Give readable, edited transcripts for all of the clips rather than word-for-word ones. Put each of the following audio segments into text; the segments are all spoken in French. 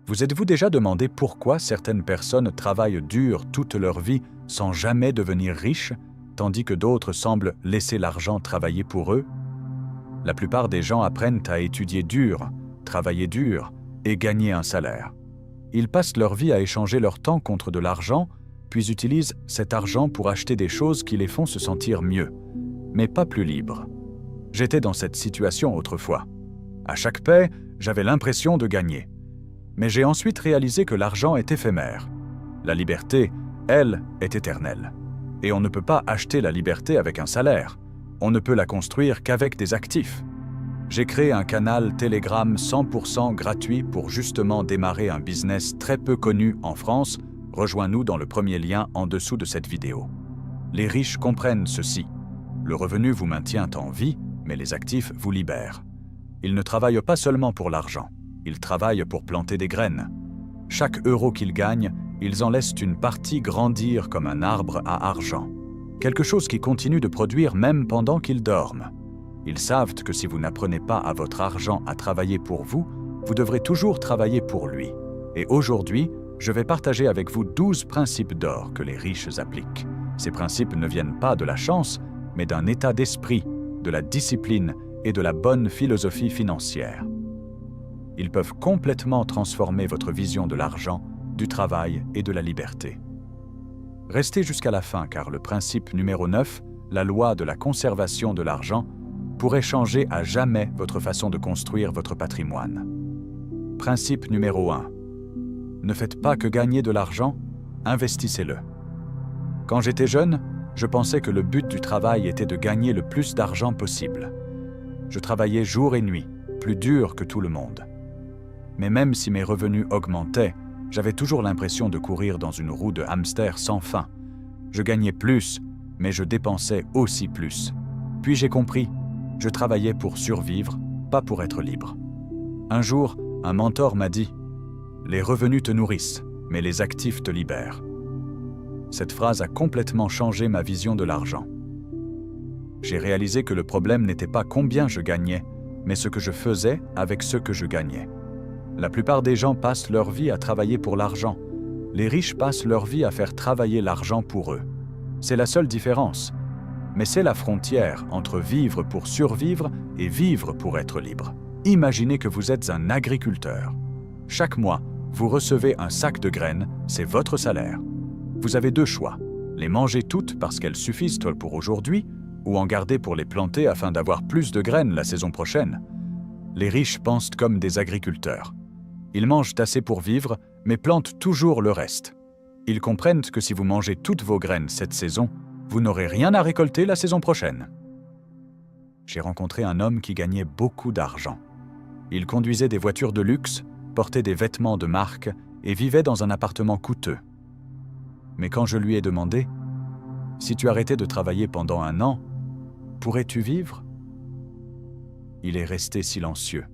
Vous êtes-vous déjà demandé pourquoi certaines personnes travaillent dur toute leur vie sans jamais devenir riches, tandis que d'autres semblent laisser l'argent travailler pour eux? La plupart des gens apprennent à étudier dur, travailler dur et gagner un salaire. Ils passent leur vie à échanger leur temps contre de l'argent, puis utilisent cet argent pour acheter des choses qui les font se sentir mieux, mais pas plus libres. J'étais dans cette situation autrefois. À chaque paie, j'avais l'impression de gagner. Mais j'ai ensuite réalisé que l'argent est éphémère. La liberté, elle, est éternelle. Et on ne peut pas acheter la liberté avec un salaire. On ne peut la construire qu'avec des actifs. J'ai créé un canal Telegram 100% gratuit pour justement démarrer un business très peu connu en France. Rejoins-nous dans le premier lien en dessous de cette vidéo. Les riches comprennent ceci. Le revenu vous maintient en vie, mais les actifs vous libèrent. Ils ne travaillent pas seulement pour l'argent. Ils travaillent pour planter des graines. Chaque euro qu'ils gagnent, ils en laissent une partie grandir comme un arbre à argent. Quelque chose qui continue de produire même pendant qu'ils dorment. Ils savent que si vous n'apprenez pas à votre argent à travailler pour vous, vous devrez toujours travailler pour lui. Et aujourd'hui, je vais partager avec vous 12 principes d'or que les riches appliquent. Ces principes ne viennent pas de la chance, mais d'un état d'esprit, de la discipline et de la bonne philosophie financière. Ils peuvent complètement transformer votre vision de l'argent, du travail et de la liberté. Restez jusqu'à la fin car le principe numéro 9, la loi de la conservation de l'argent, pourrait changer à jamais votre façon de construire votre patrimoine. Principe numéro 1. Ne faites pas que gagner de l'argent, investissez-le. Quand j'étais jeune, je pensais que le but du travail était de gagner le plus d'argent possible. Je travaillais jour et nuit, plus dur que tout le monde. Mais même si mes revenus augmentaient, j'avais toujours l'impression de courir dans une roue de hamster sans fin. Je gagnais plus, mais je dépensais aussi plus. Puis j'ai compris, je travaillais pour survivre, pas pour être libre. Un jour, un mentor m'a dit « Les revenus te nourrissent, mais les actifs te libèrent. » Cette phrase a complètement changé ma vision de l'argent. J'ai réalisé que le problème n'était pas combien je gagnais, mais ce que je faisais avec ce que je gagnais. La plupart des gens passent leur vie à travailler pour l'argent. Les riches passent leur vie à faire travailler l'argent pour eux. C'est la seule différence. Mais c'est la frontière entre vivre pour survivre et vivre pour être libre. Imaginez que vous êtes un agriculteur. Chaque mois, vous recevez un sac de graines, c'est votre salaire. Vous avez deux choix, les manger toutes parce qu'elles suffisent pour aujourd'hui, ou en garder pour les planter afin d'avoir plus de graines la saison prochaine. Les riches pensent comme des agriculteurs. Ils mangent assez pour vivre, mais plantent toujours le reste. Ils comprennent que si vous mangez toutes vos graines cette saison, vous n'aurez rien à récolter la saison prochaine. J'ai rencontré un homme qui gagnait beaucoup d'argent. Il conduisait des voitures de luxe, portait des vêtements de marque et vivait dans un appartement coûteux. Mais quand je lui ai demandé « Si tu arrêtais de travailler pendant 1 an, pourrais-tu vivre ?» Il est resté silencieux.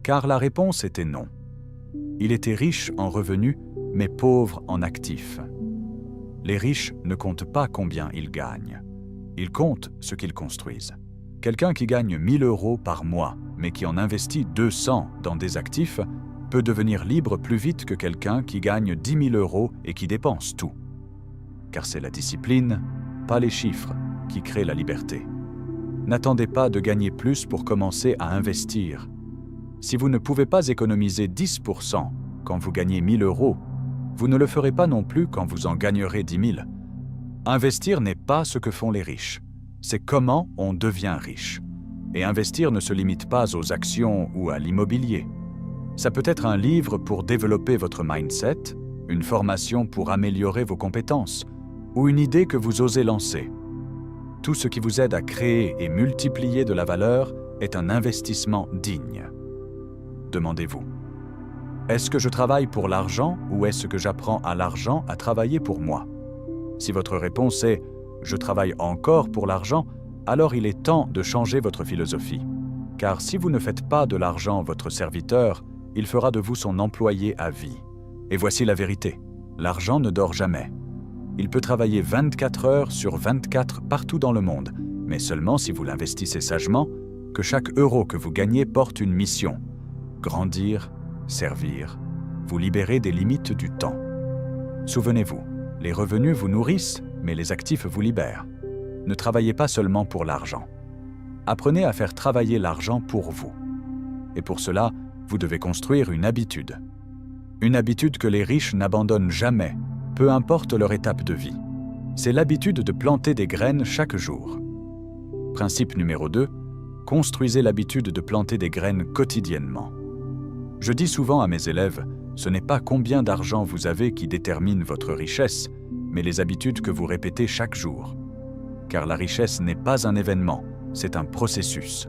Car la réponse était non. Il était riche en revenus, mais pauvre en actifs. Les riches ne comptent pas combien ils gagnent. Ils comptent ce qu'ils construisent. Quelqu'un qui gagne 1 000 € par mois, mais qui en investit 200 dans des actifs, peut devenir libre plus vite que quelqu'un qui gagne 10 000 € et qui dépense tout. Car c'est la discipline, pas les chiffres, qui crée la liberté. N'attendez pas de gagner plus pour commencer à investir. Si vous ne pouvez pas économiser 10% quand vous gagnez 1 000 €, vous ne le ferez pas non plus quand vous en gagnerez 10 000. Investir n'est pas ce que font les riches. C'est comment on devient riche. Et investir ne se limite pas aux actions ou à l'immobilier. Ça peut être un livre pour développer votre mindset, une formation pour améliorer vos compétences, ou une idée que vous osez lancer. Tout ce qui vous aide à créer et multiplier de la valeur est un investissement digne. Demandez-vous, est-ce que je travaille pour l'argent ou est-ce que j'apprends à l'argent à travailler pour moi? Si votre réponse est « je travaille encore pour l'argent », alors il est temps de changer votre philosophie. Car si vous ne faites pas de l'argent votre serviteur, il fera de vous son employé à vie. Et voici la vérité, l'argent ne dort jamais. Il peut travailler 24 heures sur 24 partout dans le monde, mais seulement si vous l'investissez sagement, que chaque euro que vous gagnez porte une mission. Grandir, servir vous libérez des limites du temps. Souvenez-vous, les revenus vous nourrissent, mais les actifs vous libèrent. Ne travaillez pas seulement pour l'argent. Apprenez à faire travailler l'argent pour vous. Et pour cela, vous devez construire une habitude. Une habitude que les riches n'abandonnent jamais, peu importe leur étape de vie. C'est l'habitude de planter des graines chaque jour. Principe numéro 2, construisez l'habitude de planter des graines quotidiennement. Je dis souvent à mes élèves, ce n'est pas combien d'argent vous avez qui détermine votre richesse, mais les habitudes que vous répétez chaque jour. Car la richesse n'est pas un événement, c'est un processus.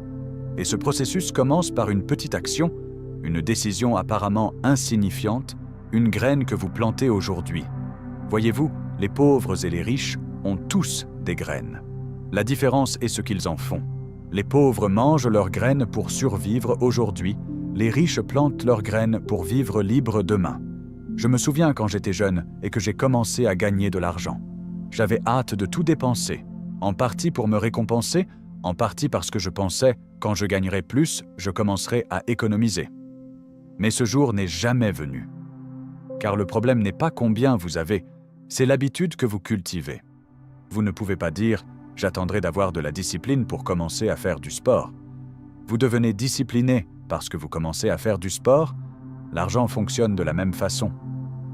Et ce processus commence par une petite action, une décision apparemment insignifiante, une graine que vous plantez aujourd'hui. Voyez-vous, les pauvres et les riches ont tous des graines. La différence est ce qu'ils en font. Les pauvres mangent leurs graines pour survivre aujourd'hui, les riches plantent leurs graines pour vivre libre demain. Je me souviens quand j'étais jeune et que j'ai commencé à gagner de l'argent. J'avais hâte de tout dépenser, en partie pour me récompenser, en partie parce que je pensais, quand je gagnerai plus, je commencerai à économiser. Mais ce jour n'est jamais venu. Car le problème n'est pas combien vous avez, c'est l'habitude que vous cultivez. Vous ne pouvez pas dire « j'attendrai d'avoir de la discipline pour commencer à faire du sport ». Vous devenez discipliné parce que vous commencez à faire du sport. L'argent fonctionne de la même façon.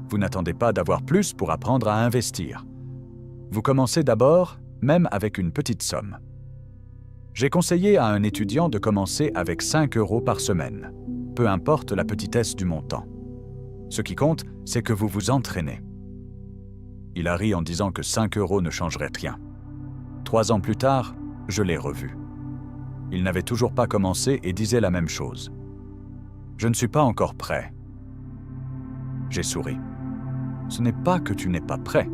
Vous n'attendez pas d'avoir plus pour apprendre à investir. Vous commencez d'abord, même avec une petite somme. J'ai conseillé à un étudiant de commencer avec 5 € par semaine, peu importe la petitesse du montant. Ce qui compte, c'est que vous vous entraînez. Il a ri en disant que 5 € ne changeraient rien. 3 ans plus tard, je l'ai revu. Il n'avait toujours pas commencé et disait la même chose. Je ne suis pas encore prêt. J'ai souri. Ce n'est pas que tu n'es pas prêt,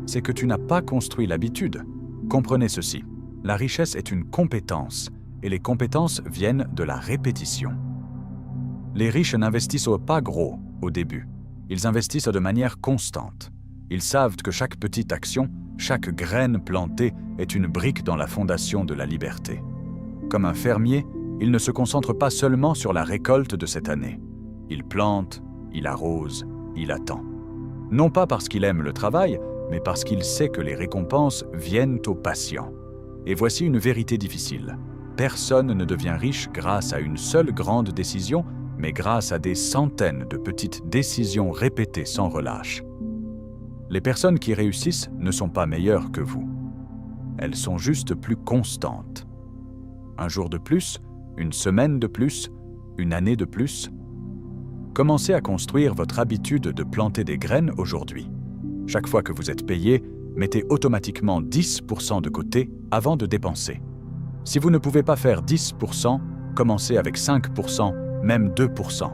c'est que tu n'as pas construit l'habitude. Comprenez ceci, la richesse est une compétence et les compétences viennent de la répétition. Les riches n'investissent pas gros au début, ils investissent de manière constante. Ils savent que chaque petite action, chaque graine plantée est une brique dans la fondation de la liberté. Comme un fermier, il ne se concentre pas seulement sur la récolte de cette année. Il plante, il arrose, il attend. Non pas parce qu'il aime le travail, mais parce qu'il sait que les récompenses viennent aux patients. Et voici une vérité difficile. Personne ne devient riche grâce à une seule grande décision, mais grâce à des centaines de petites décisions répétées sans relâche. Les personnes qui réussissent ne sont pas meilleures que vous. Elles sont juste plus constantes. Un jour de plus, une semaine de plus, une année de plus. Commencez à construire votre habitude de planter des graines aujourd'hui. Chaque fois que vous êtes payé, mettez automatiquement 10% de côté avant de dépenser. Si vous ne pouvez pas faire 10%, commencez avec 5%, même 2%.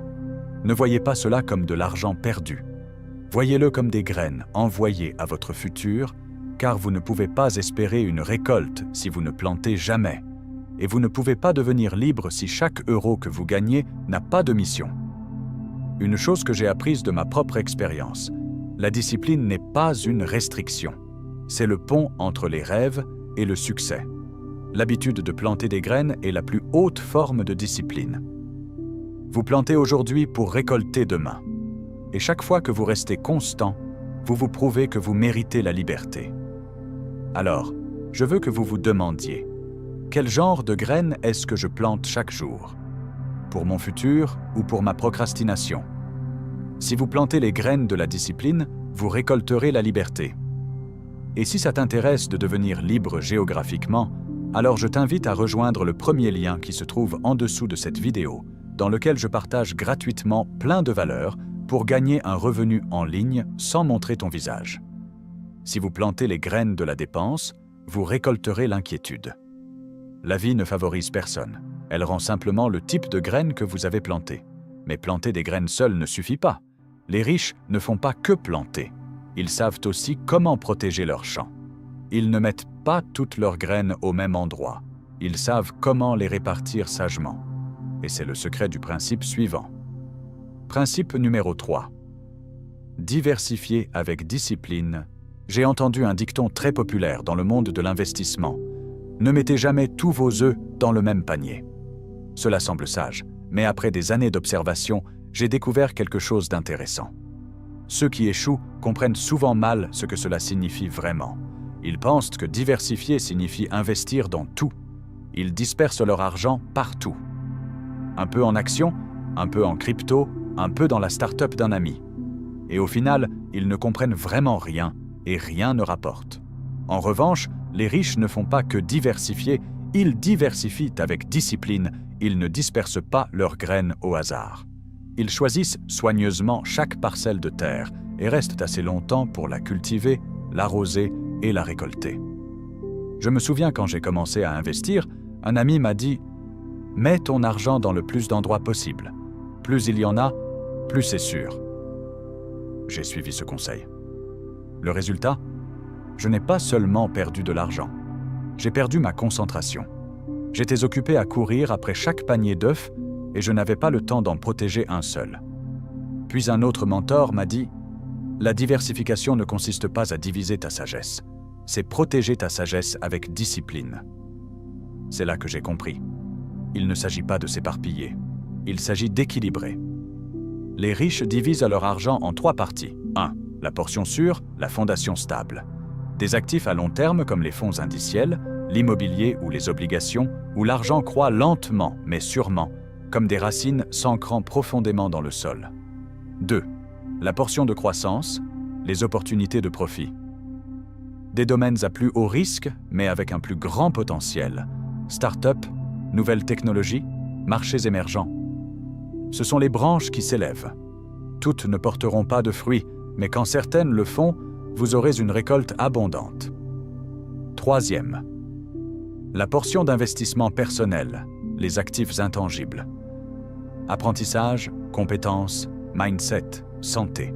Ne voyez pas cela comme de l'argent perdu. Voyez-le comme des graines envoyées à votre futur, car vous ne pouvez pas espérer une récolte si vous ne plantez jamais. Et vous ne pouvez pas devenir libre si chaque euro que vous gagnez n'a pas de mission. Une chose que j'ai apprise de ma propre expérience, la discipline n'est pas une restriction. C'est le pont entre les rêves et le succès. L'habitude de planter des graines est la plus haute forme de discipline. Vous plantez aujourd'hui pour récolter demain. Et chaque fois que vous restez constant, vous vous prouvez que vous méritez la liberté. Alors, je veux que vous vous demandiez, quel genre de graines est-ce que je plante chaque jour? Pour mon futur ou pour ma procrastination? Si vous plantez les graines de la discipline, vous récolterez la liberté. Et si ça t'intéresse de devenir libre géographiquement, alors je t'invite à rejoindre le premier lien qui se trouve en dessous de cette vidéo, dans lequel je partage gratuitement plein de valeurs pour gagner un revenu en ligne sans montrer ton visage. Si vous plantez les graines de la dépense, vous récolterez l'inquiétude. La vie ne favorise personne. Elle rend simplement le type de graines que vous avez plantées. Mais planter des graines seules ne suffit pas. Les riches ne font pas que planter. Ils savent aussi comment protéger leurs champs. Ils ne mettent pas toutes leurs graines au même endroit. Ils savent comment les répartir sagement. Et c'est le secret du principe suivant. Principe numéro 3. Diversifier avec discipline. J'ai entendu un dicton très populaire dans le monde de l'investissement. Ne mettez jamais tous vos œufs dans le même panier. Cela semble sage, mais après des années d'observation, j'ai découvert quelque chose d'intéressant. Ceux qui échouent comprennent souvent mal ce que cela signifie vraiment. Ils pensent que diversifier signifie investir dans tout. Ils dispersent leur argent partout. Un peu en actions, un peu en crypto, un peu dans la start-up d'un ami. Et au final, ils ne comprennent vraiment rien et rien ne rapporte. En revanche, les riches ne font pas que diversifier, ils diversifient avec discipline, ils ne dispersent pas leurs graines au hasard. Ils choisissent soigneusement chaque parcelle de terre et restent assez longtemps pour la cultiver, l'arroser et la récolter. Je me souviens quand j'ai commencé à investir, un ami m'a dit « Mets ton argent dans le plus d'endroits possible. Plus il y en a, plus c'est sûr. » J'ai suivi ce conseil. Le résultat ? Je n'ai pas seulement perdu de l'argent. J'ai perdu ma concentration. J'étais occupé à courir après chaque panier d'œufs et je n'avais pas le temps d'en protéger un seul. Puis un autre mentor m'a dit « La diversification ne consiste pas à diviser ta sagesse. C'est protéger ta sagesse avec discipline. » C'est là que j'ai compris. Il ne s'agit pas de s'éparpiller. Il s'agit d'équilibrer. Les riches divisent leur argent en 3 parties. 1. La portion sûre, la fondation stable. Des actifs à long terme comme les fonds indiciels, l'immobilier ou les obligations, où l'argent croît lentement mais sûrement, comme des racines s'ancrant profondément dans le sol. 2. La portion de croissance, les opportunités de profit. Des domaines à plus haut risque, mais avec un plus grand potentiel. Start-up, nouvelles technologies, marchés émergents. Ce sont les branches qui s'élèvent. Toutes ne porteront pas de fruits, mais quand certaines le font, vous aurez une récolte abondante. 3e. La portion d'investissement personnel, les actifs intangibles. Apprentissage, compétences, mindset, santé.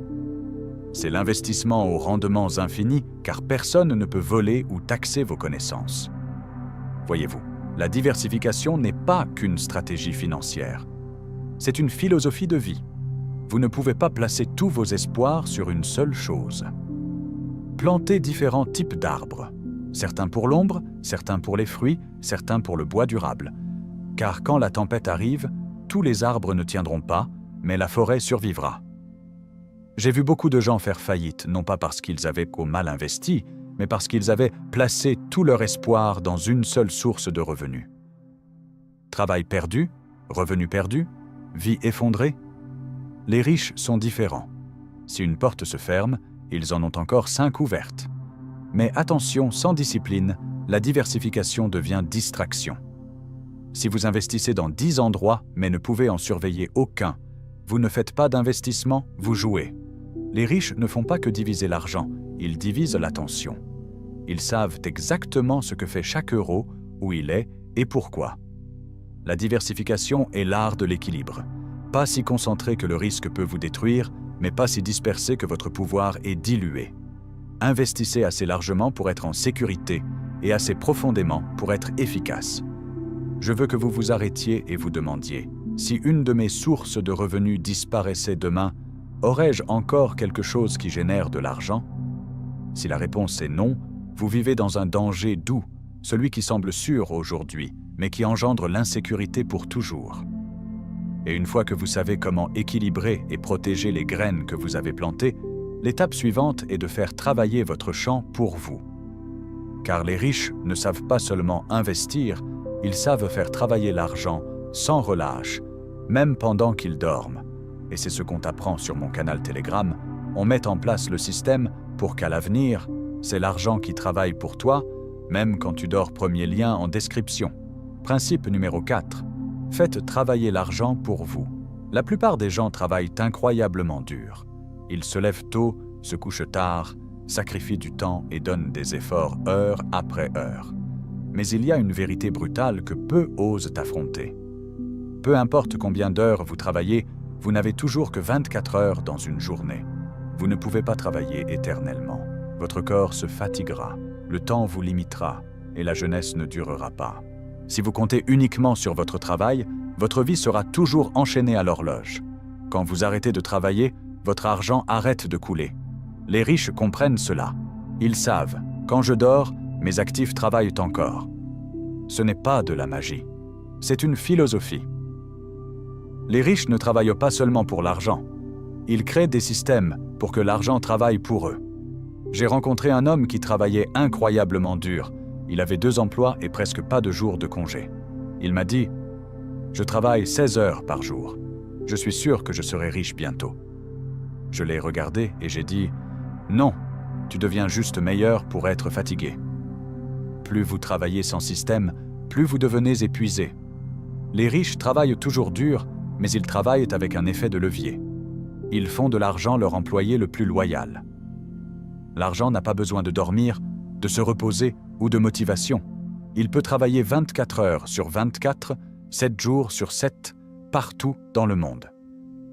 C'est l'investissement aux rendements infinis, car personne ne peut voler ou taxer vos connaissances. Voyez-vous, la diversification n'est pas qu'une stratégie financière. C'est une philosophie de vie. Vous ne pouvez pas placer tous vos espoirs sur une seule chose. Plantez différents types d'arbres. Certains pour l'ombre, certains pour les fruits, certains pour le bois durable. Car quand la tempête arrive, tous les arbres ne tiendront pas, mais la forêt survivra. J'ai vu beaucoup de gens faire faillite, non pas parce qu'ils avaient mal investi, mais parce qu'ils avaient placé tout leur espoir dans une seule source de revenus. Travail perdu, revenus perdus, vie effondrée. Les riches sont différents. Si une porte se ferme, ils en ont encore 5 ouvertes. Mais attention, sans discipline, la diversification devient distraction. Si vous investissez dans 10 endroits, mais ne pouvez en surveiller aucun, vous ne faites pas d'investissement, vous jouez. Les riches ne font pas que diviser l'argent, ils divisent l'attention. Ils savent exactement ce que fait chaque euro, où il est et pourquoi. La diversification est l'art de l'équilibre. Pas si concentré que le risque peut vous détruire, mais pas si dispersé que votre pouvoir est dilué. Investissez assez largement pour être en sécurité et assez profondément pour être efficace. Je veux que vous vous arrêtiez et vous demandiez, si une de mes sources de revenus disparaissait demain, aurais-je encore quelque chose qui génère de l'argent? Si la réponse est non, vous vivez dans un danger doux, celui qui semble sûr aujourd'hui, mais qui engendre l'insécurité pour toujours. Et une fois que vous savez comment équilibrer et protéger les graines que vous avez plantées, l'étape suivante est de faire travailler votre champ pour vous. Car les riches ne savent pas seulement investir, ils savent faire travailler l'argent sans relâche, même pendant qu'ils dorment. Et c'est ce qu'on t'apprend sur mon canal Telegram. On met en place le système pour qu'à l'avenir, c'est l'argent qui travaille pour toi, même quand tu dors. Premier lien en description. Principe numéro 4. Faites travailler l'argent pour vous. La plupart des gens travaillent incroyablement dur. Ils se lèvent tôt, se couchent tard, sacrifient du temps et donnent des efforts heure après heure. Mais il y a une vérité brutale que peu osent affronter. Peu importe combien d'heures vous travaillez, vous n'avez toujours que 24 heures dans une journée. Vous ne pouvez pas travailler éternellement. Votre corps se fatiguera, le temps vous limitera et la jeunesse ne durera pas. Si vous comptez uniquement sur votre travail, votre vie sera toujours enchaînée à l'horloge. Quand vous arrêtez de travailler, votre argent arrête de couler. Les riches comprennent cela. Ils savent, quand je dors, mes actifs travaillent encore. Ce n'est pas de la magie, c'est une philosophie. Les riches ne travaillent pas seulement pour l'argent. Ils créent des systèmes pour que l'argent travaille pour eux. J'ai rencontré un homme qui travaillait incroyablement dur. Il avait 2 emplois et presque pas de jours de congé. Il m'a dit « Je travaille 16 heures par jour. Je suis sûr que je serai riche bientôt. » Je l'ai regardé et j'ai dit « Non, tu deviens juste meilleur pour être fatigué. » Plus vous travaillez sans système, plus vous devenez épuisé. Les riches travaillent toujours dur, mais ils travaillent avec un effet de levier. Ils font de l'argent leur employé le plus loyal. L'argent n'a pas besoin de dormir, de se reposer ou de motivation. Il peut travailler 24 heures sur 24, 7 jours sur 7, partout dans le monde.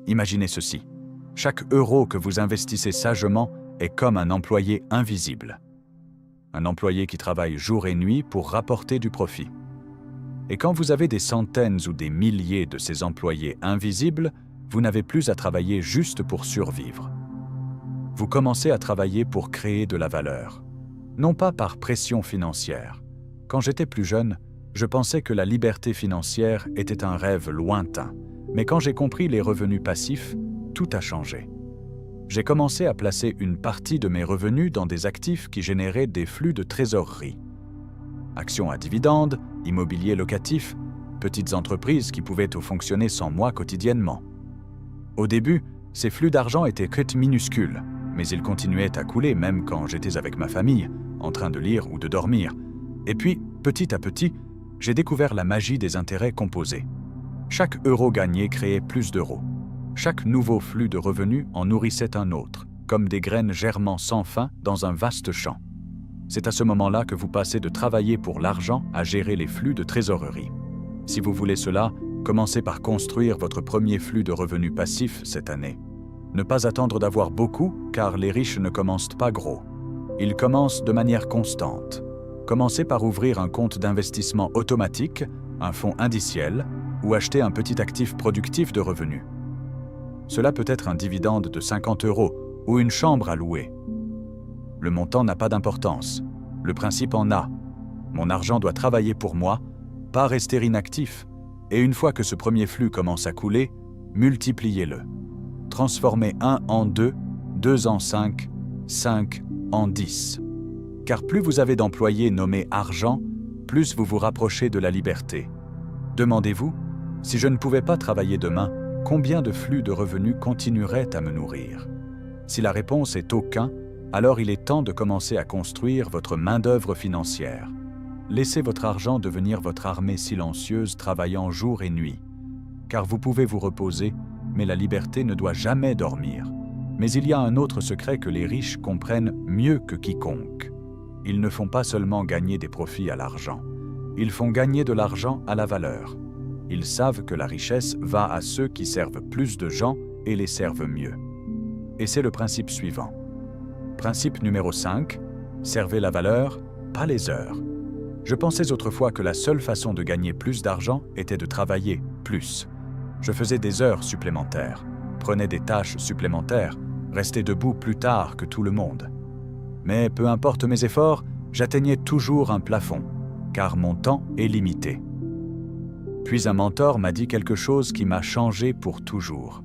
Imaginez ceci. Chaque euro que vous investissez sagement est comme un employé invisible. Un employé qui travaille jour et nuit pour rapporter du profit. Et quand vous avez des centaines ou des milliers de ces employés invisibles, vous n'avez plus à travailler juste pour survivre. Vous commencez à travailler pour créer de la valeur, non pas par pression financière. Quand j'étais plus jeune, je pensais que la liberté financière était un rêve lointain, mais quand j'ai compris les revenus passifs, tout a changé. J'ai commencé à placer une partie de mes revenus dans des actifs qui généraient des flux de trésorerie. Actions à dividendes, immobilier locatif, petites entreprises qui pouvaient fonctionner sans moi quotidiennement. Au début, ces flux d'argent étaient que minuscules, mais ils continuaient à couler même quand j'étais avec ma famille, en train de lire ou de dormir. Et puis, petit à petit, j'ai découvert la magie des intérêts composés. Chaque euro gagné créait plus d'euros. Chaque nouveau flux de revenus en nourrissait un autre, comme des graines germant sans fin dans un vaste champ. C'est à ce moment-là que vous passez de travailler pour l'argent à gérer les flux de trésorerie. Si vous voulez cela, commencez par construire votre premier flux de revenus passifs cette année. Ne pas attendre d'avoir beaucoup, car les riches ne commencent pas gros. Ils commencent de manière constante. Commencez par ouvrir un compte d'investissement automatique, un fonds indiciel, ou acheter un petit actif productif de revenus. Cela peut être un dividende de 50 € ou une chambre à louer. Le montant n'a pas d'importance. Le principe en a. Mon argent doit travailler pour moi, pas rester inactif. Et une fois que ce premier flux commence à couler, multipliez-le. Transformez 1 en 2, 2 en 5, 5 en 10. Car plus vous avez d'employés nommés argent, plus vous vous rapprochez de la liberté. Demandez-vous, si je ne pouvais pas travailler demain, combien de flux de revenus continueraient à me nourrir? Si la réponse est aucun, alors il est temps de commencer à construire votre main-d'œuvre financière. Laissez votre argent devenir votre armée silencieuse travaillant jour et nuit. Car vous pouvez vous reposer, mais la liberté ne doit jamais dormir. Mais il y a un autre secret que les riches comprennent mieux que quiconque. Ils ne font pas seulement gagner des profits à l'argent. Ils font gagner de l'argent à la valeur. Ils savent que la richesse va à ceux qui servent plus de gens et les servent mieux. Et c'est le principe suivant. Principe numéro 5, servez la valeur, pas les heures. Je pensais autrefois que la seule façon de gagner plus d'argent était de travailler plus. Je faisais des heures supplémentaires, prenais des tâches supplémentaires, restais debout plus tard que tout le monde. Mais peu importe mes efforts, j'atteignais toujours un plafond, car mon temps est limité. Puis un mentor m'a dit quelque chose qui m'a changé pour toujours.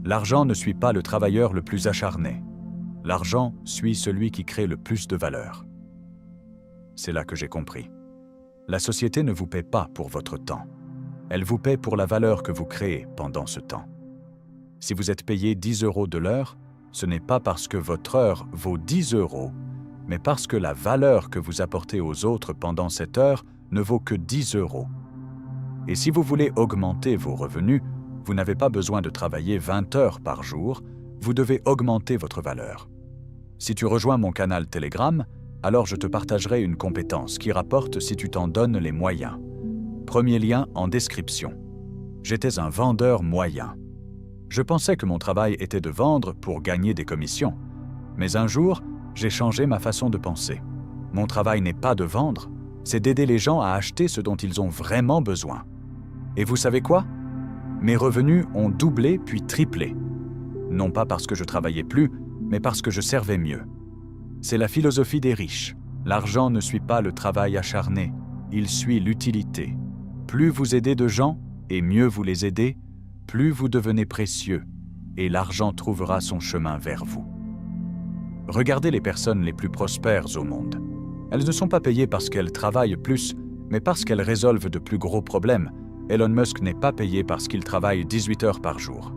L'argent ne suit pas le travailleur le plus acharné. L'argent suit celui qui crée le plus de valeur. C'est là que j'ai compris. La société ne vous paie pas pour votre temps. Elle vous paie pour la valeur que vous créez pendant ce temps. Si vous êtes payé 10 € de l'heure, ce n'est pas parce que votre heure vaut 10 €, mais parce que la valeur que vous apportez aux autres pendant cette heure ne vaut que 10 €. Et si vous voulez augmenter vos revenus, vous n'avez pas besoin de travailler 20 heures par jour, vous devez augmenter votre valeur. Si tu rejoins mon canal Telegram, alors je te partagerai une compétence qui rapporte si tu t'en donnes les moyens. Premier lien en description. J'étais un vendeur moyen. Je pensais que mon travail était de vendre pour gagner des commissions. Mais un jour, j'ai changé ma façon de penser. Mon travail n'est pas de vendre, c'est d'aider les gens à acheter ce dont ils ont vraiment besoin. Et vous savez quoi? Mes revenus ont doublé puis triplé. Non pas parce que je travaillais plus, mais parce que je servais mieux. C'est la philosophie des riches. L'argent ne suit pas le travail acharné, il suit l'utilité. Plus vous aidez de gens, et mieux vous les aidez, plus vous devenez précieux et l'argent trouvera son chemin vers vous. Regardez les personnes les plus prospères au monde. Elles ne sont pas payées parce qu'elles travaillent plus, mais parce qu'elles résolvent de plus gros problèmes. Elon Musk n'est pas payé parce qu'il travaille 18 heures par jour.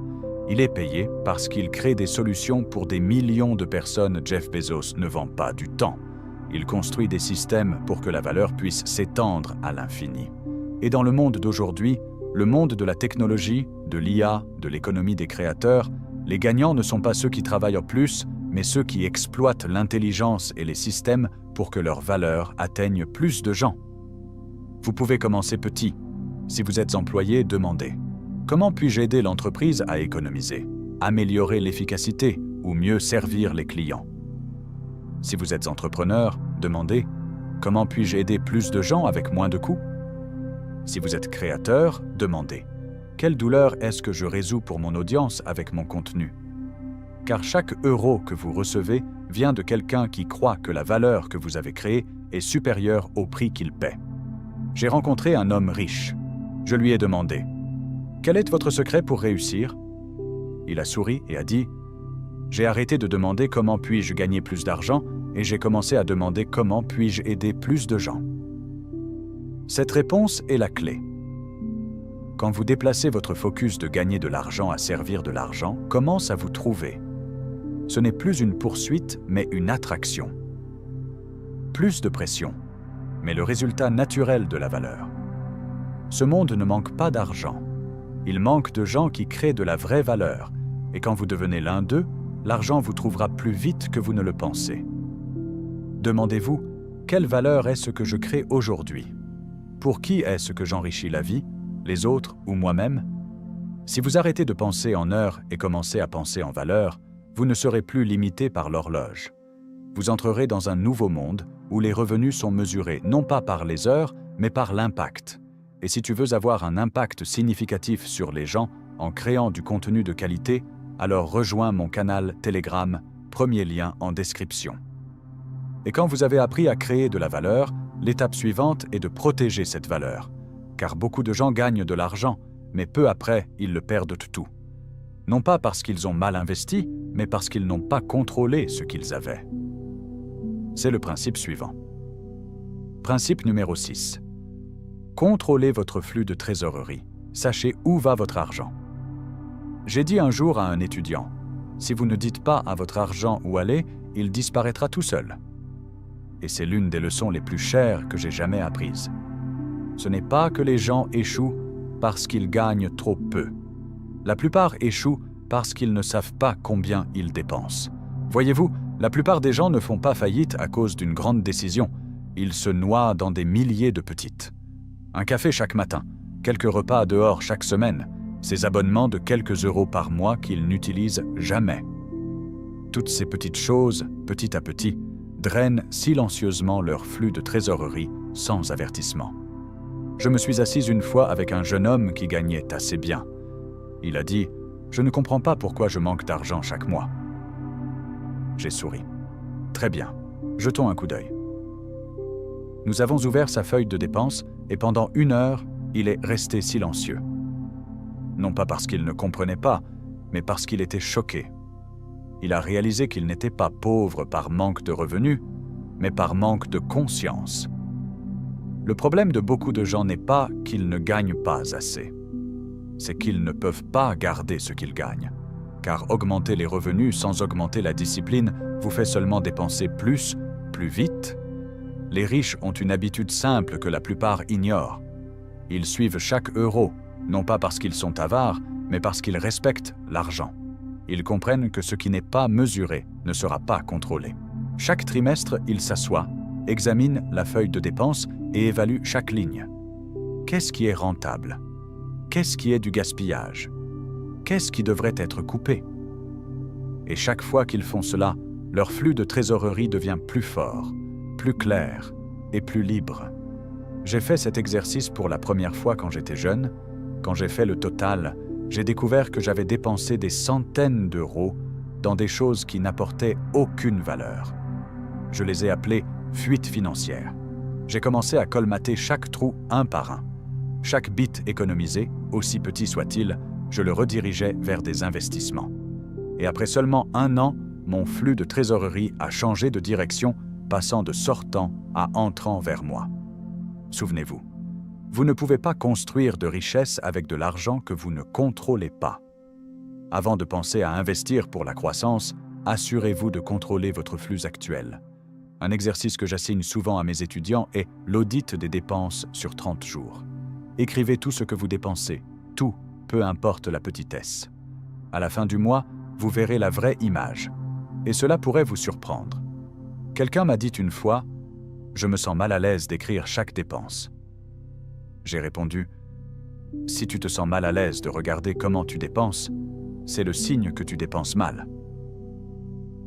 Il est payé parce qu'il crée des solutions pour des millions de personnes. Jeff Bezos ne vend pas du temps. Il construit des systèmes pour que la valeur puisse s'étendre à l'infini. Et dans le monde d'aujourd'hui, le monde de la technologie, de l'IA, de l'économie des créateurs, les gagnants ne sont pas ceux qui travaillent en plus, mais ceux qui exploitent l'intelligence et les systèmes pour que leur valeur atteigne plus de gens. Vous pouvez commencer petit. Si vous êtes employé, demandez « Comment puis-je aider l'entreprise à économiser, améliorer l'efficacité ou mieux servir les clients ?» Si vous êtes entrepreneur, demandez « Comment puis-je aider plus de gens avec moins de coûts ?» Si vous êtes créateur, demandez « Quelle douleur est-ce que je résous pour mon audience avec mon contenu ?» Car chaque euro que vous recevez vient de quelqu'un qui croit que la valeur que vous avez créée est supérieure au prix qu'il paie. J'ai rencontré un homme riche. Je lui ai demandé « Quel est votre secret pour réussir ?» Il a souri et a dit « J'ai arrêté de demander comment puis-je gagner plus d'argent et j'ai commencé à demander comment puis-je aider plus de gens. » Cette réponse est la clé. Quand vous déplacez votre focus de gagner de l'argent à servir de l'argent, commence à vous trouver. Ce n'est plus une poursuite, mais une attraction. Plus de pression, mais le résultat naturel de la valeur. Ce monde ne manque pas d'argent. Il manque de gens qui créent de la vraie valeur. Et quand vous devenez l'un d'eux, l'argent vous trouvera plus vite que vous ne le pensez. Demandez-vous, quelle valeur est ce que je crée aujourd'hui? Pour qui est-ce que j'enrichis la vie, les autres ou moi-même? Si vous arrêtez de penser en heures et commencez à penser en valeur, vous ne serez plus limité par l'horloge. Vous entrerez dans un nouveau monde où les revenus sont mesurés non pas par les heures, mais par l'impact. Et si tu veux avoir un impact significatif sur les gens en créant du contenu de qualité, alors rejoins mon canal Telegram, premier lien en description. Et quand vous avez appris à créer de la valeur, l'étape suivante est de protéger cette valeur. Car beaucoup de gens gagnent de l'argent, mais peu après, ils le perdent tout. Non pas parce qu'ils ont mal investi, mais parce qu'ils n'ont pas contrôlé ce qu'ils avaient. C'est le principe suivant. Principe numéro 6. Contrôlez votre flux de trésorerie. Sachez où va votre argent. J'ai dit un jour à un étudiant, « Si vous ne dites pas à votre argent où aller, il disparaîtra tout seul. » Et c'est l'une des leçons les plus chères que j'ai jamais apprises. Ce n'est pas que les gens échouent parce qu'ils gagnent trop peu. La plupart échouent parce qu'ils ne savent pas combien ils dépensent. Voyez-vous, la plupart des gens ne font pas faillite à cause d'une grande décision. Ils se noient dans des milliers de petites. Un café chaque matin, quelques repas dehors chaque semaine, ces abonnements de quelques euros par mois qu'ils n'utilisent jamais. Toutes ces petites choses, petit à petit, drainent silencieusement leur flux de trésorerie sans avertissement. Je me suis assise une fois avec un jeune homme qui gagnait assez bien. Il a dit « Je ne comprends pas pourquoi je manque d'argent chaque mois. » J'ai souri. « Très bien, jetons un coup d'œil. » Nous avons ouvert sa feuille de dépenses et pendant 1 heure, il est resté silencieux. Non pas parce qu'il ne comprenait pas, mais parce qu'il était choqué. Il a réalisé qu'il n'était pas pauvre par manque de revenus, mais par manque de conscience. Le problème de beaucoup de gens n'est pas qu'ils ne gagnent pas assez. C'est qu'ils ne peuvent pas garder ce qu'ils gagnent. Car augmenter les revenus sans augmenter la discipline vous fait seulement dépenser plus vite. Les riches ont une habitude simple que la plupart ignorent. Ils suivent chaque euro, non pas parce qu'ils sont avares, mais parce qu'ils respectent l'argent. Ils comprennent que ce qui n'est pas mesuré ne sera pas contrôlé. Chaque trimestre, ils s'assoient, examinent la feuille de dépenses et évaluent chaque ligne. Qu'est-ce qui est rentable? Qu'est-ce qui est du gaspillage? Qu'est-ce qui devrait être coupé? Et chaque fois qu'ils font cela, leur flux de trésorerie devient plus fort, plus clair et plus libre. J'ai fait cet exercice pour la première fois quand j'étais jeune. Quand j'ai fait le total, j'ai découvert que j'avais dépensé des centaines d'euros dans des choses qui n'apportaient aucune valeur. Je les ai appelées fuites financières. J'ai commencé à colmater chaque trou un par un. Chaque bit économisé, aussi petit soit-il, je le redirigeais vers des investissements. Et après seulement 1 an, mon flux de trésorerie a changé de direction, passant de sortant à entrant vers moi. Souvenez-vous, vous ne pouvez pas construire de richesse avec de l'argent que vous ne contrôlez pas. Avant de penser à investir pour la croissance, assurez-vous de contrôler votre flux actuel. Un exercice que j'assigne souvent à mes étudiants est l'audit des dépenses sur 30 jours. Écrivez tout ce que vous dépensez, tout, peu importe la petitesse. À la fin du mois, vous verrez la vraie image. Et cela pourrait vous surprendre. Quelqu'un m'a dit une fois « Je me sens mal à l'aise d'écrire chaque dépense ». J'ai répondu « Si tu te sens mal à l'aise de regarder comment tu dépenses, c'est le signe que tu dépenses mal. »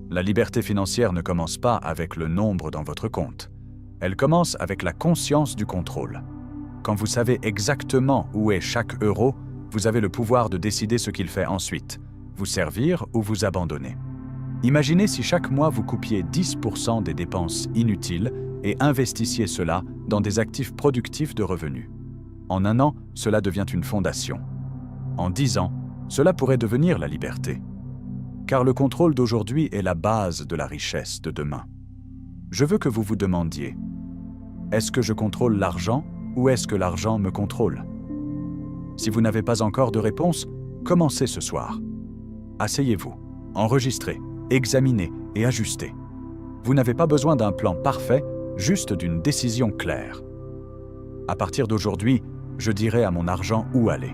La liberté financière ne commence pas avec le nombre dans votre compte. Elle commence avec la conscience du contrôle. Quand vous savez exactement où est chaque euro, vous avez le pouvoir de décider ce qu'il fait ensuite, vous servir ou vous abandonner. Imaginez si chaque mois vous coupiez 10% des dépenses inutiles et investissiez cela dans des actifs productifs de revenus. En 1 an, cela devient une fondation. En 10 ans, cela pourrait devenir la liberté. Car le contrôle d'aujourd'hui est la base de la richesse de demain. Je veux que vous vous demandiez, est-ce que je contrôle l'argent ou est-ce que l'argent me contrôle? Si vous n'avez pas encore de réponse, commencez ce soir. Asseyez-vous, enregistrez, examinez et ajustez. Vous n'avez pas besoin d'un plan parfait, juste d'une décision claire. À partir d'aujourd'hui, je dirai à mon argent où aller.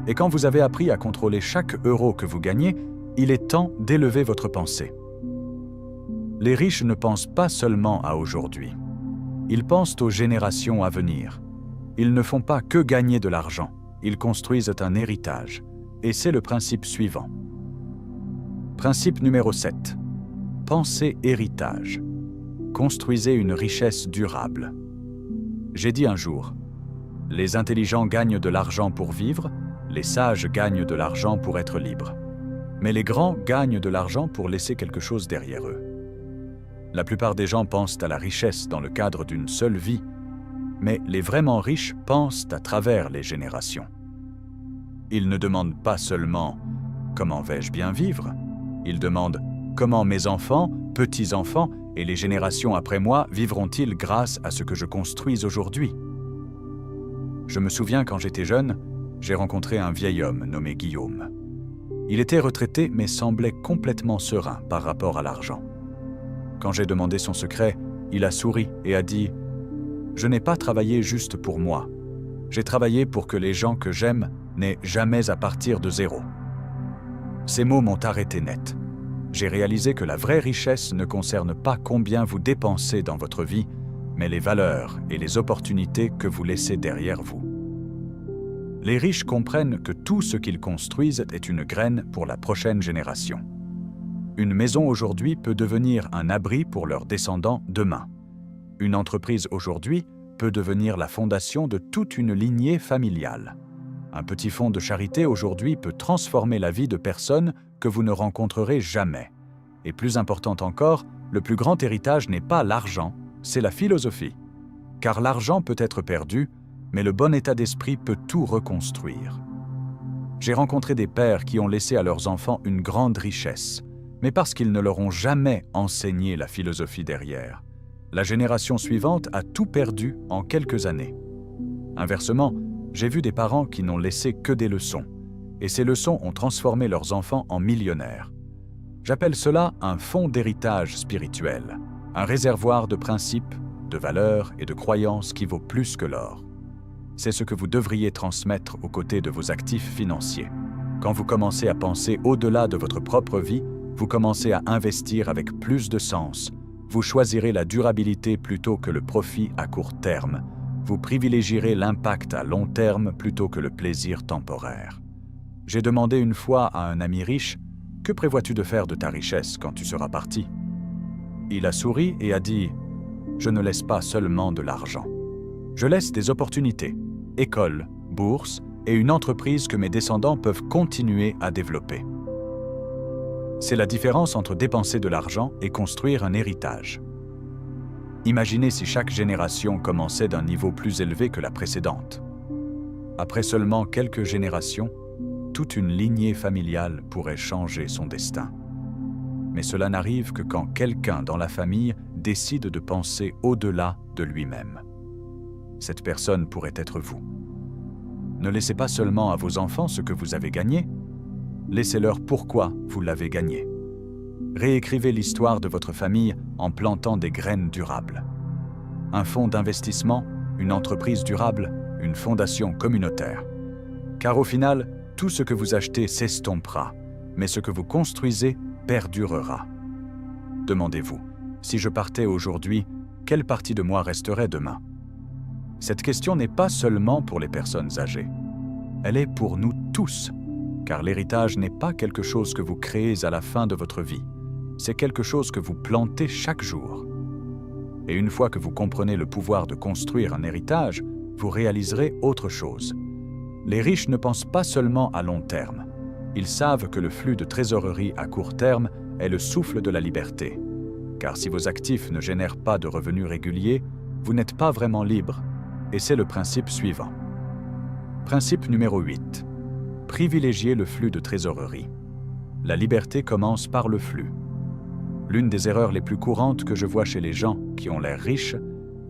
Et quand vous avez appris à contrôler chaque euro que vous gagnez, il est temps d'élever votre pensée. Les riches ne pensent pas seulement à aujourd'hui. Ils pensent aux générations à venir. Ils ne font pas que gagner de l'argent, ils construisent un héritage. Et c'est le principe suivant. Principe numéro 7. Pensez héritage. Construisez une richesse durable. J'ai dit un jour, les intelligents gagnent de l'argent pour vivre, les sages gagnent de l'argent pour être libres. Mais les grands gagnent de l'argent pour laisser quelque chose derrière eux. La plupart des gens pensent à la richesse dans le cadre d'une seule vie, mais les vraiment riches pensent à travers les générations. Ils ne demandent pas seulement « comment vais-je bien vivre ?» Ils demandent « comment mes enfants, petits-enfants et les générations après moi vivront-ils grâce à ce que je construis aujourd'hui ?» Je me souviens quand j'étais jeune, j'ai rencontré un vieil homme nommé Guillaume. Il était retraité mais semblait complètement serein par rapport à l'argent. Quand j'ai demandé son secret, il a souri et a dit « Je n'ai pas travaillé juste pour moi. J'ai travaillé pour que les gens que j'aime n'aient jamais à partir de zéro. » Ces mots m'ont arrêté net. J'ai réalisé que la vraie richesse ne concerne pas combien vous dépensez dans votre vie, mais les valeurs et les opportunités que vous laissez derrière vous. Les riches comprennent que tout ce qu'ils construisent est une graine pour la prochaine génération. Une maison aujourd'hui peut devenir un abri pour leurs descendants demain. Une entreprise aujourd'hui peut devenir la fondation de toute une lignée familiale. Un petit fonds de charité aujourd'hui peut transformer la vie de personnes que vous ne rencontrerez jamais. Et plus important encore, le plus grand héritage n'est pas l'argent, c'est la philosophie. Car l'argent peut être perdu, mais le bon état d'esprit peut tout reconstruire. J'ai rencontré des pères qui ont laissé à leurs enfants une grande richesse, mais parce qu'ils ne leur ont jamais enseigné la philosophie derrière. La génération suivante a tout perdu en quelques années. Inversement, j'ai vu des parents qui n'ont laissé que des leçons, et ces leçons ont transformé leurs enfants en millionnaires. J'appelle cela un fonds d'héritage spirituel, un réservoir de principes, de valeurs et de croyances qui vaut plus que l'or. C'est ce que vous devriez transmettre aux côtés de vos actifs financiers. Quand vous commencez à penser au-delà de votre propre vie, vous commencez à investir avec plus de sens. Vous choisirez la durabilité plutôt que le profit à court terme. Vous privilégierez l'impact à long terme plutôt que le plaisir temporaire. J'ai demandé une fois à un ami riche, « Que prévois-tu de faire de ta richesse quand tu seras parti ?» Il a souri et a dit, « Je ne laisse pas seulement de l'argent. Je laisse des opportunités, école, bourse et une entreprise que mes descendants peuvent continuer à développer. » C'est la différence entre dépenser de l'argent et construire un héritage. Imaginez si chaque génération commençait d'un niveau plus élevé que la précédente. Après seulement quelques générations, toute une lignée familiale pourrait changer son destin. Mais cela n'arrive que quand quelqu'un dans la famille décide de penser au-delà de lui-même. Cette personne pourrait être vous. Ne laissez pas seulement à vos enfants ce que vous avez gagné, laissez-leur pourquoi vous l'avez gagné. Réécrivez l'histoire de votre famille en plantant des graines durables. Un fonds d'investissement, une entreprise durable, une fondation communautaire. Car au final, tout ce que vous achetez s'estompera, mais ce que vous construisez perdurera. Demandez-vous, si je partais aujourd'hui, quelle partie de moi resterait demain? Cette question n'est pas seulement pour les personnes âgées. Elle est pour nous tous, car l'héritage n'est pas quelque chose que vous créez à la fin de votre vie. C'est quelque chose que vous plantez chaque jour. Et une fois que vous comprenez le pouvoir de construire un héritage, vous réaliserez autre chose. Les riches ne pensent pas seulement à long terme. Ils savent que le flux de trésorerie à court terme est le souffle de la liberté. Car si vos actifs ne génèrent pas de revenus réguliers, vous n'êtes pas vraiment libre. Et c'est le principe suivant. Principe numéro 8. Privilégiez le flux de trésorerie. La liberté commence par le flux. L'une des erreurs les plus courantes que je vois chez les gens qui ont l'air riches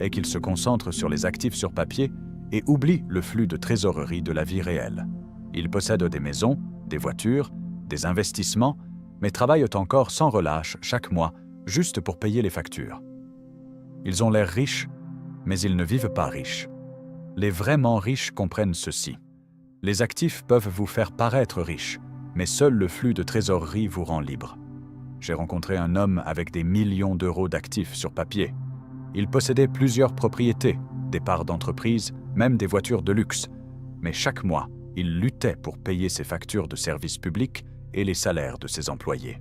est qu'ils se concentrent sur les actifs sur papier et oublient le flux de trésorerie de la vie réelle. Ils possèdent des maisons, des voitures, des investissements, mais travaillent encore sans relâche chaque mois, juste pour payer les factures. Ils ont l'air riches, mais ils ne vivent pas riches. Les vraiment riches comprennent ceci. Les actifs peuvent vous faire paraître riche, mais seul le flux de trésorerie vous rend libre. J'ai rencontré un homme avec des millions d'euros d'actifs sur papier. Il possédait plusieurs propriétés, des parts d'entreprise, même des voitures de luxe. Mais chaque mois, il luttait pour payer ses factures de services publics et les salaires de ses employés.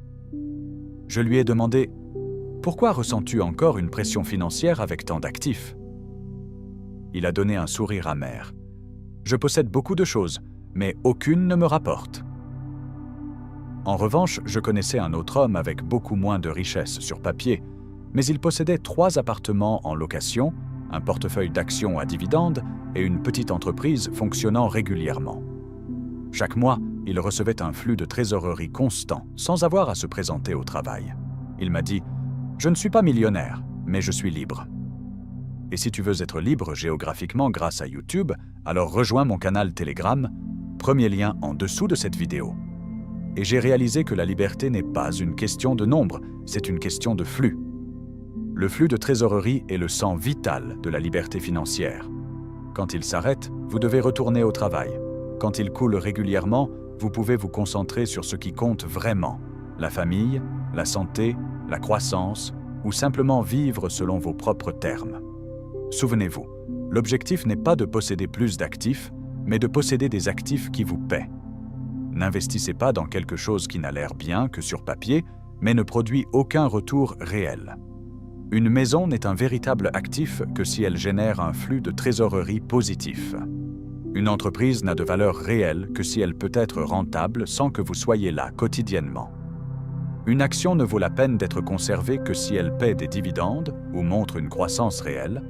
Je lui ai demandé « Pourquoi ressens-tu encore une pression financière avec tant d'actifs ?» Il a donné un sourire amer. « Je possède beaucoup de choses, mais aucune ne me rapporte. » En revanche, je connaissais un autre homme avec beaucoup moins de richesses sur papier, mais il possédait 3 appartements en location, un portefeuille d'actions à dividendes et une petite entreprise fonctionnant régulièrement. Chaque mois, il recevait un flux de trésorerie constant, sans avoir à se présenter au travail. Il m'a dit « Je ne suis pas millionnaire, mais je suis libre. » Et si tu veux être libre géographiquement grâce à YouTube, alors rejoins mon canal Telegram, premier lien en dessous de cette vidéo. Et j'ai réalisé que la liberté n'est pas une question de nombre, c'est une question de flux. Le flux de trésorerie est le sang vital de la liberté financière. Quand il s'arrête, vous devez retourner au travail. Quand il coule régulièrement, vous pouvez vous concentrer sur ce qui compte vraiment, la famille, la santé, la croissance, ou simplement vivre selon vos propres termes. Souvenez-vous, l'objectif n'est pas de posséder plus d'actifs, mais de posséder des actifs qui vous paient. N'investissez pas dans quelque chose qui n'a l'air bien que sur papier, mais ne produit aucun retour réel. Une maison n'est un véritable actif que si elle génère un flux de trésorerie positif. Une entreprise n'a de valeur réelle que si elle peut être rentable sans que vous soyez là quotidiennement. Une action ne vaut la peine d'être conservée que si elle paie des dividendes ou montre une croissance réelle.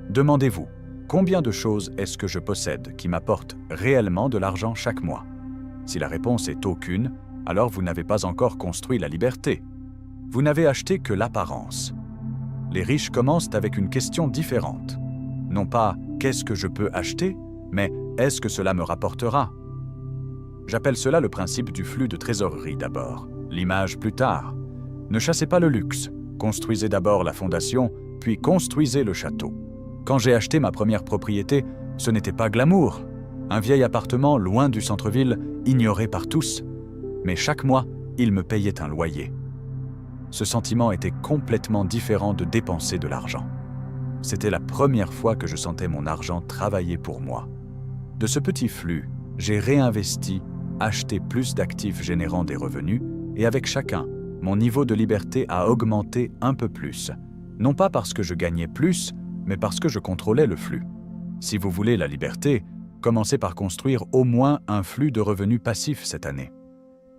Demandez-vous, combien de choses est-ce que je possède qui m'apportent réellement de l'argent chaque mois? Si la réponse est aucune, alors vous n'avez pas encore construit la liberté. Vous n'avez acheté que l'apparence. Les riches commencent avec une question différente. Non pas « qu'est-ce que je peux acheter ?», mais « est-ce que cela me rapportera ?» J'appelle cela le principe du flux de trésorerie d'abord, l'image plus tard. Ne chassez pas le luxe, construisez d'abord la fondation, puis construisez le château. Quand j'ai acheté ma première propriété, ce n'était pas glamour. Un vieil appartement loin du centre-ville, ignoré par tous. Mais chaque mois, il me payait un loyer. Ce sentiment était complètement différent de dépenser de l'argent. C'était la première fois que je sentais mon argent travailler pour moi. De ce petit flux, j'ai réinvesti, acheté plus d'actifs générant des revenus, et avec chacun, mon niveau de liberté a augmenté un peu plus. Non pas parce que je gagnais plus, mais parce que je contrôlais le flux. Si vous voulez la liberté, commencez par construire au moins un flux de revenus passifs cette année.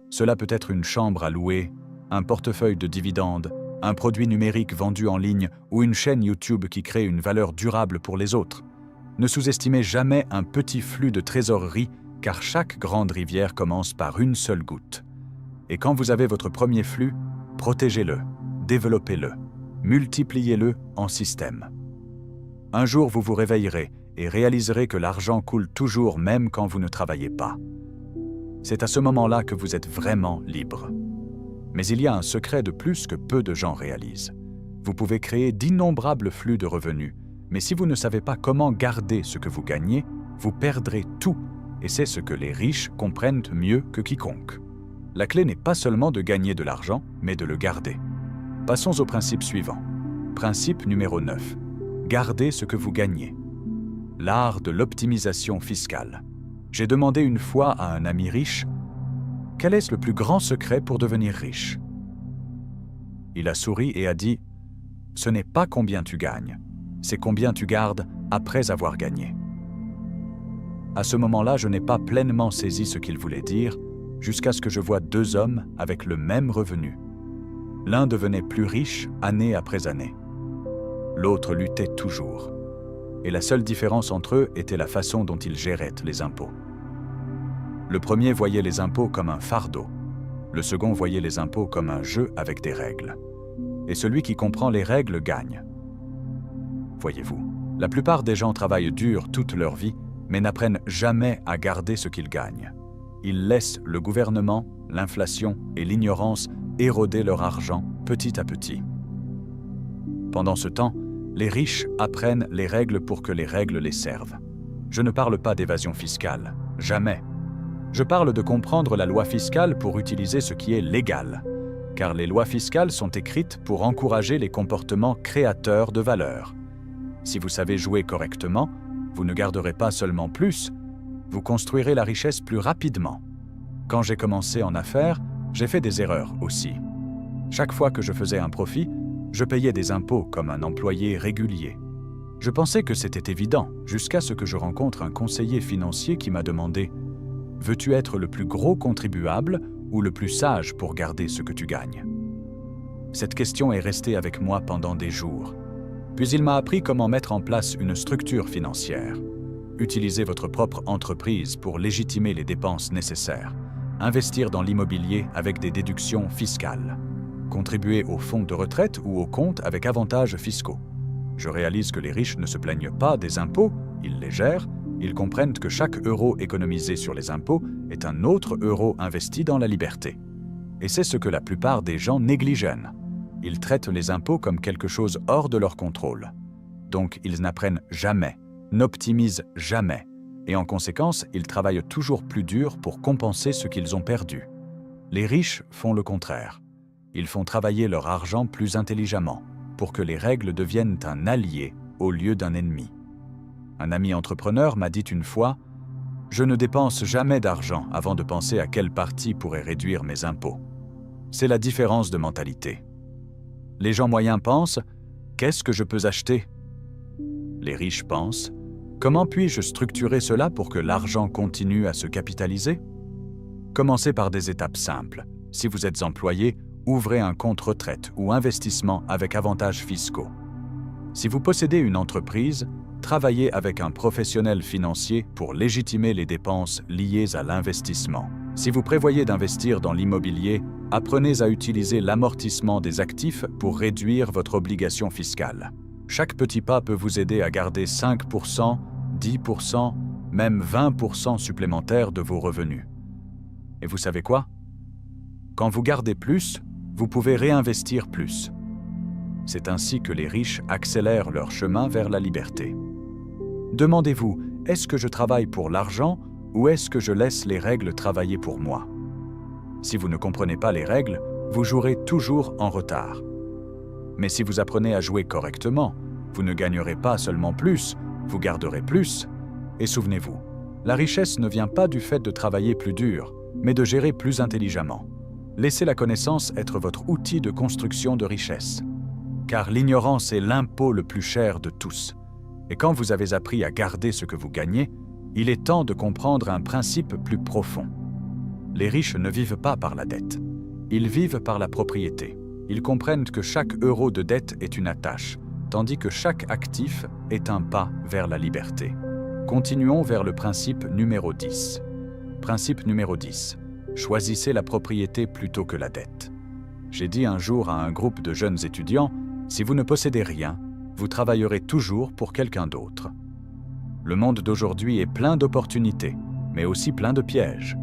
Cela peut être une chambre à louer, un portefeuille de dividendes, un produit numérique vendu en ligne ou une chaîne YouTube qui crée une valeur durable pour les autres. Ne sous-estimez jamais un petit flux de trésorerie car chaque grande rivière commence par une seule goutte. Et quand vous avez votre premier flux, protégez-le, développez-le, multipliez-le en système. Un jour, vous vous réveillerez et réaliserez que l'argent coule toujours même quand vous ne travaillez pas. C'est à ce moment-là que vous êtes vraiment libre. Mais il y a un secret de plus que peu de gens réalisent. Vous pouvez créer d'innombrables flux de revenus, mais si vous ne savez pas comment garder ce que vous gagnez, vous perdrez tout, et c'est ce que les riches comprennent mieux que quiconque. La clé n'est pas seulement de gagner de l'argent, mais de le garder. Passons au principe suivant. Principe numéro 9. Gardez ce que vous gagnez. L'art de l'optimisation fiscale. J'ai demandé une fois à un ami riche « Quel est le plus grand secret pour devenir riche ?» Il a souri et a dit « Ce n'est pas combien tu gagnes, c'est combien tu gardes après avoir gagné. » À ce moment-là, je n'ai pas pleinement saisi ce qu'il voulait dire, jusqu'à ce que je voie deux hommes avec le même revenu. L'un devenait plus riche année après année. L'autre luttait toujours. Et la seule différence entre eux était la façon dont ils géraient les impôts. Le premier voyait les impôts comme un fardeau. Le second voyait les impôts comme un jeu avec des règles. Et celui qui comprend les règles gagne. Voyez-vous, la plupart des gens travaillent dur toute leur vie, mais n'apprennent jamais à garder ce qu'ils gagnent. Ils laissent le gouvernement, l'inflation et l'ignorance éroder leur argent petit à petit. Pendant ce temps, les riches apprennent les règles pour que les règles les servent. Je ne parle pas d'évasion fiscale, jamais. Je parle de comprendre la loi fiscale pour utiliser ce qui est légal, car les lois fiscales sont écrites pour encourager les comportements créateurs de valeur. Si vous savez jouer correctement, vous ne garderez pas seulement plus, vous construirez la richesse plus rapidement. Quand j'ai commencé en affaires, j'ai fait des erreurs aussi. Chaque fois que je faisais un profit, je payais des impôts comme un employé régulier. Je pensais que c'était évident, jusqu'à ce que je rencontre un conseiller financier qui m'a demandé « Veux-tu être le plus gros contribuable ou le plus sage pour garder ce que tu gagnes ?» Cette question est restée avec moi pendant des jours. Puis il m'a appris comment mettre en place une structure financière. Utilisez votre propre entreprise pour légitimer les dépenses nécessaires. Investir dans l'immobilier avec des déductions fiscales. Contribuer au fonds de retraite ou au compte avec avantages fiscaux. Je réalise que les riches ne se plaignent pas des impôts, ils les gèrent, ils comprennent que chaque euro économisé sur les impôts est un autre euro investi dans la liberté. Et c'est ce que la plupart des gens négligent. Ils traitent les impôts comme quelque chose hors de leur contrôle. Donc ils n'apprennent jamais, n'optimisent jamais, et en conséquence, ils travaillent toujours plus dur pour compenser ce qu'ils ont perdu. Les riches font le contraire. Ils font travailler leur argent plus intelligemment, pour que les règles deviennent un allié au lieu d'un ennemi. Un ami entrepreneur m'a dit une fois « Je ne dépense jamais d'argent avant de penser à quelle partie pourrait réduire mes impôts. » C'est la différence de mentalité. Les gens moyens pensent « Qu'est-ce que je peux acheter ?» Les riches pensent « Comment puis-je structurer cela pour que l'argent continue à se capitaliser ?» Commencez par des étapes simples. Si vous êtes employé, ouvrez un compte retraite ou investissement avec avantages fiscaux. Si vous possédez une entreprise, travaillez avec un professionnel financier pour légitimer les dépenses liées à l'investissement. Si vous prévoyez d'investir dans l'immobilier, apprenez à utiliser l'amortissement des actifs pour réduire votre obligation fiscale. Chaque petit pas peut vous aider à garder 5%, 10%, même 20% supplémentaires de vos revenus. Et vous savez quoi? Quand vous gardez plus, vous pouvez réinvestir plus. C'est ainsi que les riches accélèrent leur chemin vers la liberté. Demandez-vous, est-ce que je travaille pour l'argent ou est-ce que je laisse les règles travailler pour moi? Si vous ne comprenez pas les règles, vous jouerez toujours en retard. Mais si vous apprenez à jouer correctement, vous ne gagnerez pas seulement plus, vous garderez plus. Et souvenez-vous, la richesse ne vient pas du fait de travailler plus dur, mais de gérer plus intelligemment. Laissez la connaissance être votre outil de construction de richesse. Car l'ignorance est l'impôt le plus cher de tous. Et quand vous avez appris à garder ce que vous gagnez, il est temps de comprendre un principe plus profond. Les riches ne vivent pas par la dette. Ils vivent par la propriété. Ils comprennent que chaque euro de dette est une attache, tandis que chaque actif est un pas vers la liberté. Continuons vers le principe numéro 10. Principe numéro 10. Choisissez la propriété plutôt que la dette. J'ai dit un jour à un groupe de jeunes étudiants, si vous ne possédez rien, vous travaillerez toujours pour quelqu'un d'autre. Le monde d'aujourd'hui est plein d'opportunités, mais aussi plein de pièges.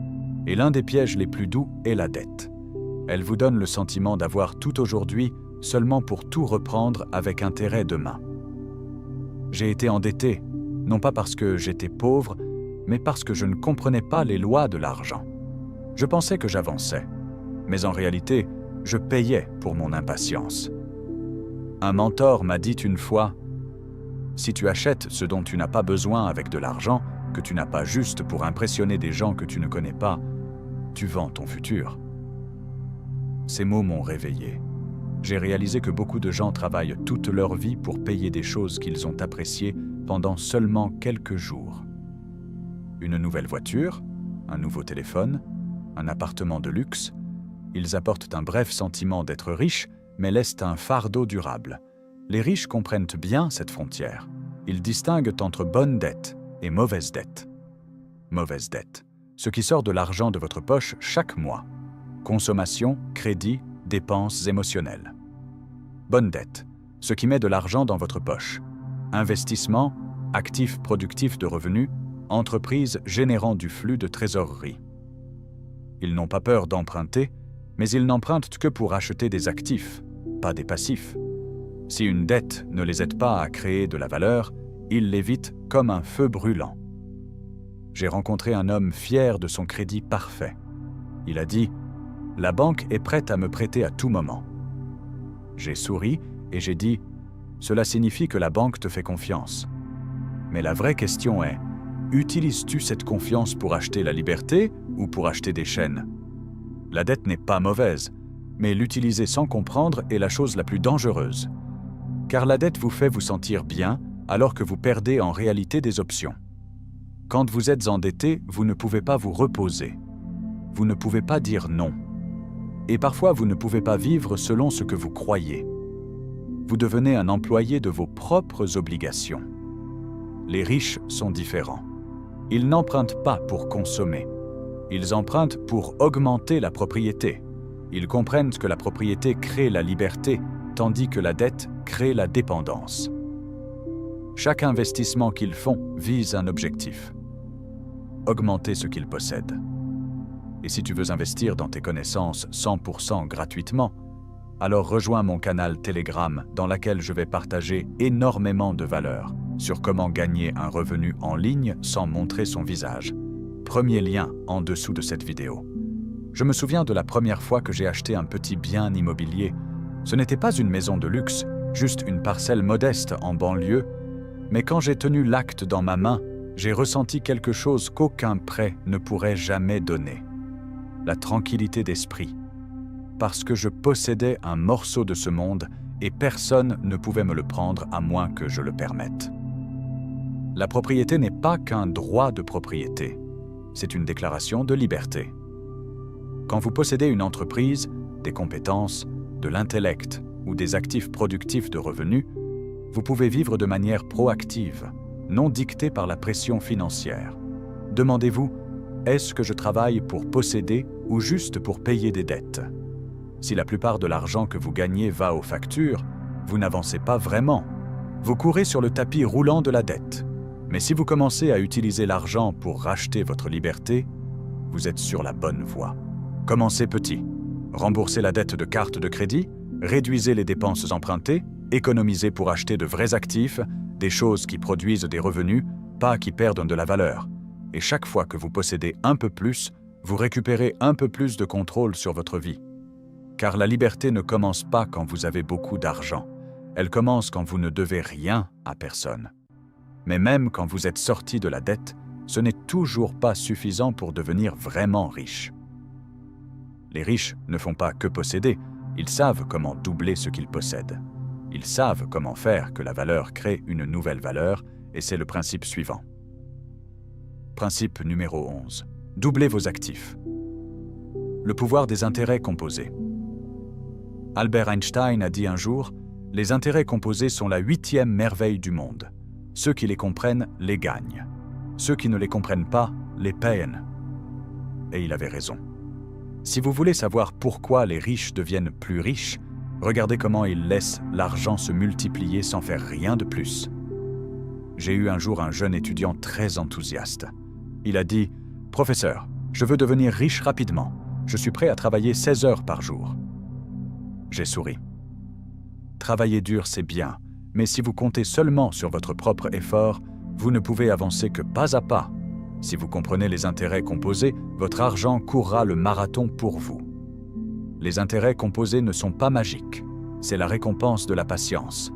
Et l'un des pièges les plus doux est la dette. Elle vous donne le sentiment d'avoir tout aujourd'hui seulement pour tout reprendre avec intérêt demain. J'ai été endetté, non pas parce que j'étais pauvre, mais parce que je ne comprenais pas les lois de l'argent. Je pensais que j'avançais, mais en réalité, je payais pour mon impatience. Un mentor m'a dit une fois, « Si tu achètes ce dont tu n'as pas besoin avec de l'argent, que tu n'as pas juste pour impressionner des gens que tu ne connais pas, tu vends ton futur. » Ces mots m'ont réveillé. J'ai réalisé que beaucoup de gens travaillent toute leur vie pour payer des choses qu'ils ont appréciées pendant seulement quelques jours. Une nouvelle voiture, un nouveau téléphone, un appartement de luxe, ils apportent un bref sentiment d'être riches, mais laissent un fardeau durable. Les riches comprennent bien cette frontière. Ils distinguent entre bonne dette et mauvaise dette. Mauvaise dette, ce qui sort de l'argent de votre poche chaque mois. Consommation, crédit, dépenses émotionnelles. Bonne dette, ce qui met de l'argent dans votre poche. Investissement, actifs productifs de revenus, entreprises générant du flux de trésorerie. Ils n'ont pas peur d'emprunter, mais ils n'empruntent que pour acheter des actifs, pas des passifs. Si une dette ne les aide pas à créer de la valeur, ils l'évitent comme un feu brûlant. J'ai rencontré un homme fier de son crédit parfait. Il a dit « La banque est prête à me prêter à tout moment. » J'ai souri et j'ai dit « Cela signifie que la banque te fait confiance. » Mais la vraie question est « Utilises-tu cette confiance pour acheter la liberté ou pour acheter des chaînes ?» La dette n'est pas mauvaise, mais l'utiliser sans comprendre est la chose la plus dangereuse. Car la dette vous fait vous sentir bien alors que vous perdez en réalité des options. Quand vous êtes endetté, vous ne pouvez pas vous reposer. Vous ne pouvez pas dire non. Et parfois, vous ne pouvez pas vivre selon ce que vous croyez. Vous devenez un employé de vos propres obligations. Les riches sont différents. Ils n'empruntent pas pour consommer. Ils empruntent pour augmenter la propriété. Ils comprennent que la propriété crée la liberté, tandis que la dette crée la dépendance. Chaque investissement qu'ils font vise un objectif. Augmenter ce qu'ils possèdent. Et si tu veux investir dans tes connaissances 100% gratuitement, alors rejoins mon canal Telegram dans lequel je vais partager énormément de valeurs sur comment gagner un revenu en ligne sans montrer son visage. Premier lien en dessous de cette vidéo. Je me souviens de la première fois que j'ai acheté un petit bien immobilier. Ce n'était pas une maison de luxe, juste une parcelle modeste en banlieue, mais quand j'ai tenu l'acte dans ma main, j'ai ressenti quelque chose qu'aucun prêt ne pourrait jamais donner. La tranquillité d'esprit. Parce que je possédais un morceau de ce monde et personne ne pouvait me le prendre à moins que je le permette. La propriété n'est pas qu'un droit de propriété, c'est une déclaration de liberté. Quand vous possédez une entreprise, des compétences, de l'intellect ou des actifs productifs de revenus, vous pouvez vivre de manière proactive, non dictée par la pression financière. Demandez-vous, est-ce que je travaille pour posséder ou juste pour payer des dettes? Si la plupart de l'argent que vous gagnez va aux factures, vous n'avancez pas vraiment. Vous courez sur le tapis roulant de la dette. Mais si vous commencez à utiliser l'argent pour racheter votre liberté, vous êtes sur la bonne voie. Commencez petit. Remboursez la dette de carte de crédit, réduisez les dépenses empruntées, économisez pour acheter de vrais actifs, des choses qui produisent des revenus, pas qui perdent de la valeur. Et chaque fois que vous possédez un peu plus, vous récupérez un peu plus de contrôle sur votre vie. Car la liberté ne commence pas quand vous avez beaucoup d'argent. Elle commence quand vous ne devez rien à personne. Mais même quand vous êtes sorti de la dette, ce n'est toujours pas suffisant pour devenir vraiment riche. Les riches ne font pas que posséder, ils savent comment doubler ce qu'ils possèdent. Ils savent comment faire que la valeur crée une nouvelle valeur, et c'est le principe suivant. Principe numéro 11. Doublez vos actifs. Le pouvoir des intérêts composés. Albert Einstein a dit un jour, « Les intérêts composés sont la 8e merveille du monde. Ceux qui les comprennent les gagnent. Ceux qui ne les comprennent pas les peinent. » et il avait raison. Si vous voulez savoir pourquoi les riches deviennent plus riches, regardez comment ils laissent l'argent se multiplier sans faire rien de plus. J'ai eu un jour un jeune étudiant très enthousiaste. Il a dit « Professeur, je veux devenir riche rapidement. Je suis prêt à travailler 16 heures par jour. » J'ai souri. Travailler dur, c'est bien, mais si vous comptez seulement sur votre propre effort, vous ne pouvez avancer que pas à pas. Si vous comprenez les intérêts composés, votre argent courra le marathon pour vous. Les intérêts composés ne sont pas magiques, c'est la récompense de la patience.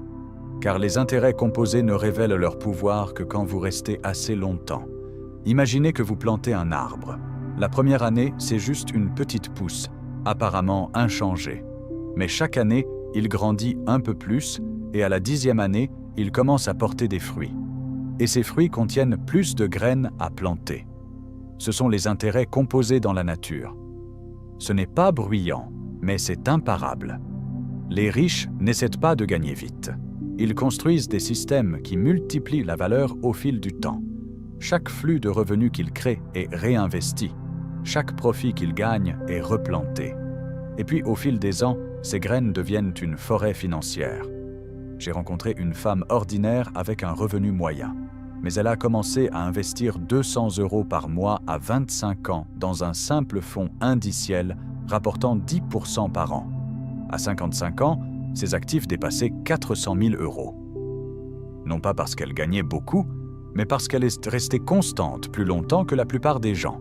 Car les intérêts composés ne révèlent leur pouvoir que quand vous restez assez longtemps. Imaginez que vous plantez un arbre. La première année, c'est juste une petite pousse, apparemment inchangée. Mais chaque année, il grandit un peu plus et à la 10e année, il commence à porter des fruits. Et ces fruits contiennent plus de graines à planter. Ce sont les intérêts composés dans la nature. Ce n'est pas bruyant, mais c'est imparable. Les riches n'essaient pas de gagner vite. Ils construisent des systèmes qui multiplient la valeur au fil du temps. Chaque flux de revenus qu'ils créent est réinvesti. Chaque profit qu'ils gagnent est replanté. Et puis, au fil des ans, ces graines deviennent une forêt financière. J'ai rencontré une femme ordinaire avec un revenu moyen. Mais elle a commencé à investir 200 € par mois à 25 ans dans un simple fonds indiciel rapportant 10% par an. À 55 ans, ses actifs dépassaient 400 000 €. Non pas parce qu'elle gagnait beaucoup, mais parce qu'elle est restée constante plus longtemps que la plupart des gens.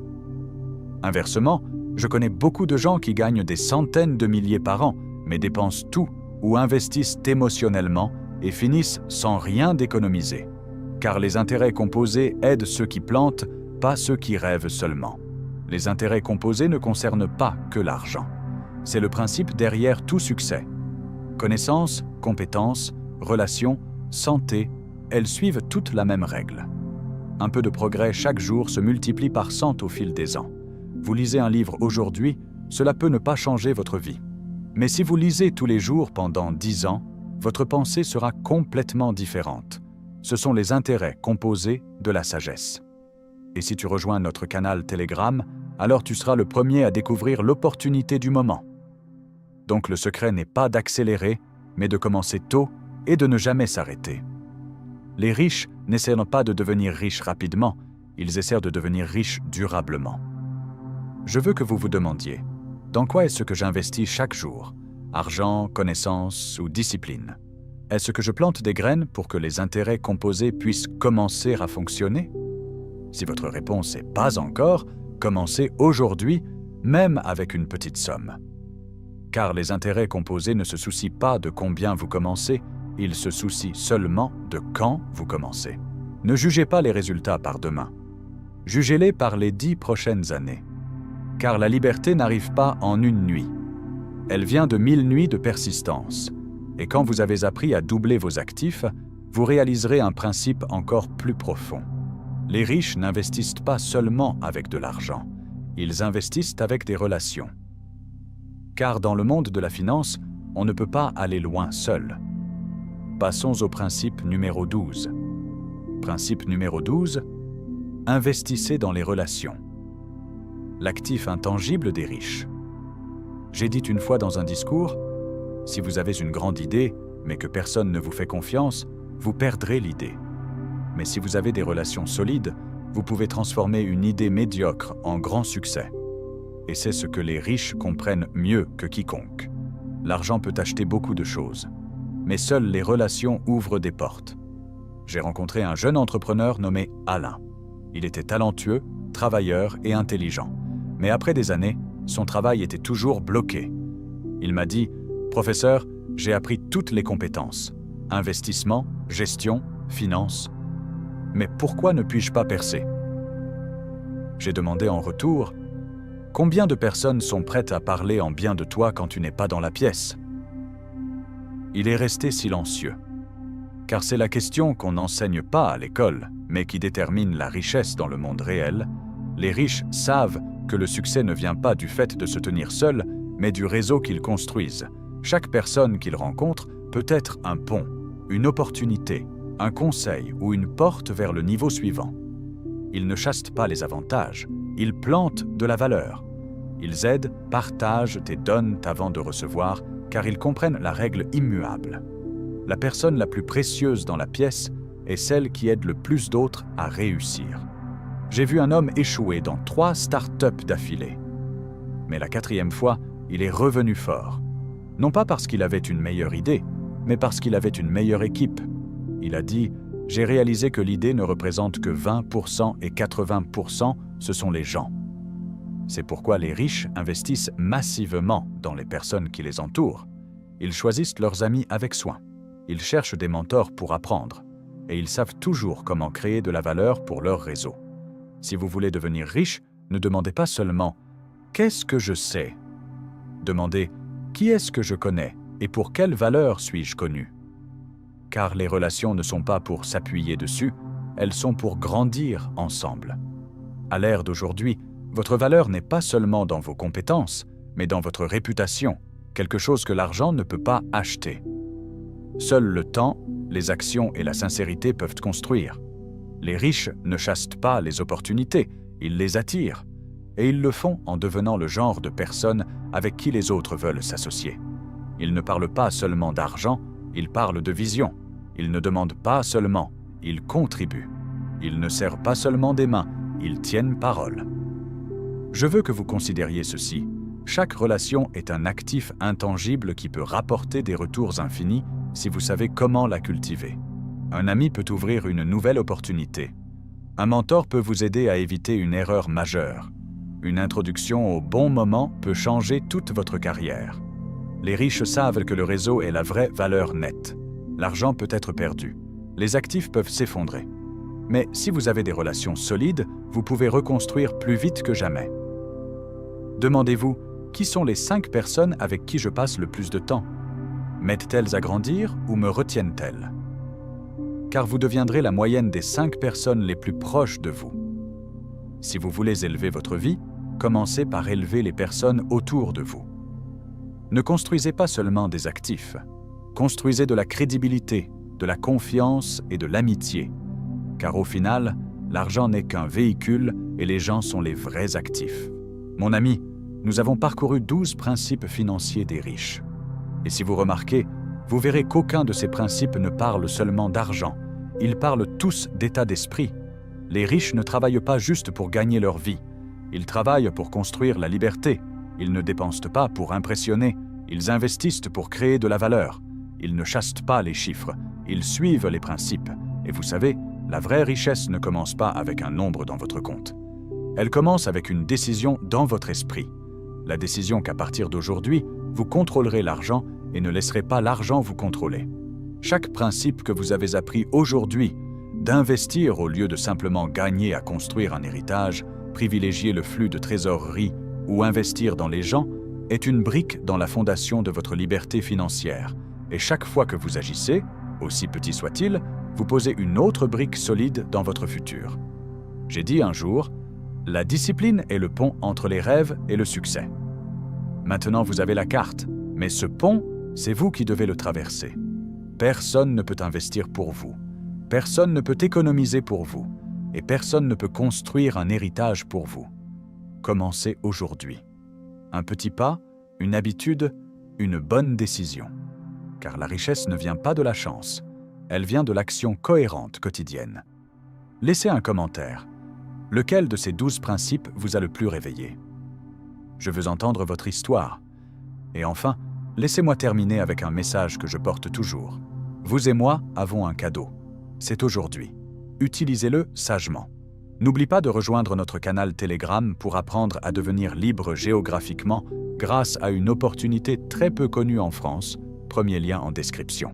Inversement, je connais beaucoup de gens qui gagnent des centaines de milliers par an, mais dépensent tout ou investissent émotionnellement et finissent sans rien d'économiser. Car les intérêts composés aident ceux qui plantent, pas ceux qui rêvent seulement. Les intérêts composés ne concernent pas que l'argent. C'est le principe derrière tout succès. Connaissances, compétences, relations, santé, elles suivent toutes la même règle. Un peu de progrès chaque jour se multiplie par 100 au fil des ans. Vous lisez un livre aujourd'hui, cela peut ne pas changer votre vie. Mais si vous lisez tous les jours pendant 10 ans, votre pensée sera complètement différente. Ce sont les intérêts composés de la sagesse. Et si tu rejoins notre canal Telegram, alors tu seras le premier à découvrir l'opportunité du moment. Donc le secret n'est pas d'accélérer, mais de commencer tôt et de ne jamais s'arrêter. Les riches n'essaient pas de devenir riches rapidement, ils essaient de devenir riches durablement. Je veux que vous vous demandiez, dans quoi est-ce que j'investis chaque jour? Argent, connaissance ou discipline? Est-ce que je plante des graines pour que les intérêts composés puissent commencer à fonctionner? Si votre réponse est « pas encore », commencez aujourd'hui, même avec une petite somme. Car les intérêts composés ne se soucient pas de combien vous commencez, ils se soucient seulement de quand vous commencez. Ne jugez pas les résultats par demain. Jugez-les par les 10 prochaines années. Car la liberté n'arrive pas en une nuit. Elle vient de 1000 nuits de persistance. Et quand vous avez appris à doubler vos actifs, vous réaliserez un principe encore plus profond. Les riches n'investissent pas seulement avec de l'argent, ils investissent avec des relations. Car dans le monde de la finance, on ne peut pas aller loin seul. Passons au principe numéro 12. Principe numéro 12, investissez dans les relations. L'actif intangible des riches. J'ai dit une fois dans un discours, si vous avez une grande idée, mais que personne ne vous fait confiance, vous perdrez l'idée. Mais si vous avez des relations solides, vous pouvez transformer une idée médiocre en grand succès. Et c'est ce que les riches comprennent mieux que quiconque. L'argent peut acheter beaucoup de choses, mais seules les relations ouvrent des portes. J'ai rencontré un jeune entrepreneur nommé Alain. Il était talentueux, travailleur et intelligent. Mais après des années, son travail était toujours bloqué. Il m'a dit « Professeur, j'ai appris toutes les compétences. Investissement, gestion, finance. Mais pourquoi ne puis-je pas percer ?» J'ai demandé en retour « Combien de personnes sont prêtes à parler en bien de toi quand tu n'es pas dans la pièce ?» Il est resté silencieux. Car c'est la question qu'on n'enseigne pas à l'école, mais qui détermine la richesse dans le monde réel. Les riches savent que le succès ne vient pas du fait de se tenir seul, mais du réseau qu'ils construisent. Chaque personne qu'ils rencontrent peut être un pont, une opportunité, un conseil ou une porte vers le niveau suivant. Ils ne chassent pas les avantages, Ils plantent de la valeur. Ils aident, partagent et donnent avant de recevoir, car ils comprennent la règle immuable. La personne la plus précieuse dans la pièce est celle qui aide le plus d'autres à réussir. J'ai vu un homme échouer dans 3 start-up d'affilée. Mais la 4e fois, il est revenu fort. Non pas parce qu'il avait une meilleure idée, mais parce qu'il avait une meilleure équipe. Il a dit « J'ai réalisé que l'idée ne représente que 20% et 80%, ce sont les gens. » C'est pourquoi les riches investissent massivement dans les personnes qui les entourent. Ils choisissent leurs amis avec soin. Ils cherchent des mentors pour apprendre. Et ils savent toujours comment créer de la valeur pour leur réseau. Si vous voulez devenir riche, ne demandez pas seulement « Qu'est-ce que je sais ?» Demandez « Qui est-ce que je connais et pour quelle valeur suis-je connu ?» Car les relations ne sont pas pour s'appuyer dessus, elles sont pour grandir ensemble. À l'ère d'aujourd'hui, votre valeur n'est pas seulement dans vos compétences, mais dans votre réputation, quelque chose que l'argent ne peut pas acheter. Seul le temps, les actions et la sincérité peuvent construire. Les riches ne chassent pas les opportunités, ils les attirent. Et ils le font en devenant le genre de personne avec qui les autres veulent s'associer. Ils ne parlent pas seulement d'argent, ils parlent de vision. Ils ne demandent pas seulement, ils contribuent. Ils ne serrent pas seulement des mains, ils tiennent parole. Je veux que vous considériez ceci. Chaque relation est un actif intangible qui peut rapporter des retours infinis si vous savez comment la cultiver. Un ami peut ouvrir une nouvelle opportunité. Un mentor peut vous aider à éviter une erreur majeure. Une introduction au bon moment peut changer toute votre carrière. Les riches savent que le réseau est la vraie valeur nette. L'argent peut être perdu. Les actifs peuvent s'effondrer. Mais si vous avez des relations solides, vous pouvez reconstruire plus vite que jamais. Demandez-vous, qui sont les 5 personnes avec qui je passe le plus de temps? M'aident-elles à grandir ou me retiennent-elles? Car vous deviendrez la moyenne des 5 personnes les plus proches de vous. Si vous voulez élever votre vie, commencez par élever les personnes autour de vous. Ne construisez pas seulement des actifs. Construisez de la crédibilité, de la confiance et de l'amitié. Car au final, l'argent n'est qu'un véhicule et les gens sont les vrais actifs. Mon ami, nous avons parcouru 12 principes financiers des riches. Et si vous remarquez, vous verrez qu'aucun de ces principes ne parle seulement d'argent. Ils parlent tous d'état d'esprit. Les riches ne travaillent pas juste pour gagner leur vie. Ils travaillent pour construire la liberté. Ils ne dépensent pas pour impressionner. Ils investissent pour créer de la valeur. Ils ne chassent pas les chiffres. Ils suivent les principes. Et vous savez, la vraie richesse ne commence pas avec un nombre dans votre compte. Elle commence avec une décision dans votre esprit. La décision qu'à partir d'aujourd'hui, vous contrôlerez l'argent et ne laisserez pas l'argent vous contrôler. Chaque principe que vous avez appris aujourd'hui, d'investir au lieu de simplement gagner à construire un héritage, privilégier le flux de trésorerie ou investir dans les gens, est une brique dans la fondation de votre liberté financière. Et chaque fois que vous agissez, aussi petit soit-il, vous posez une autre brique solide dans votre futur. J'ai dit un jour, la discipline est le pont entre les rêves et le succès. Maintenant, vous avez la carte, mais ce pont, c'est vous qui devez le traverser. Personne ne peut investir pour vous. Personne ne peut économiser pour vous. Et personne ne peut construire un héritage pour vous. Commencez aujourd'hui. Un petit pas, une habitude, une bonne décision. Car la richesse ne vient pas de la chance. Elle vient de l'action cohérente quotidienne. Laissez un commentaire. Lequel de ces 12 principes vous a le plus réveillé? Je veux entendre votre histoire. Et enfin, laissez-moi terminer avec un message que je porte toujours. Vous et moi avons un cadeau. C'est aujourd'hui. Utilisez-le sagement. N'oublie pas de rejoindre notre canal Telegram pour apprendre à devenir libre géographiquement grâce à une opportunité très peu connue en France. Premier lien en description.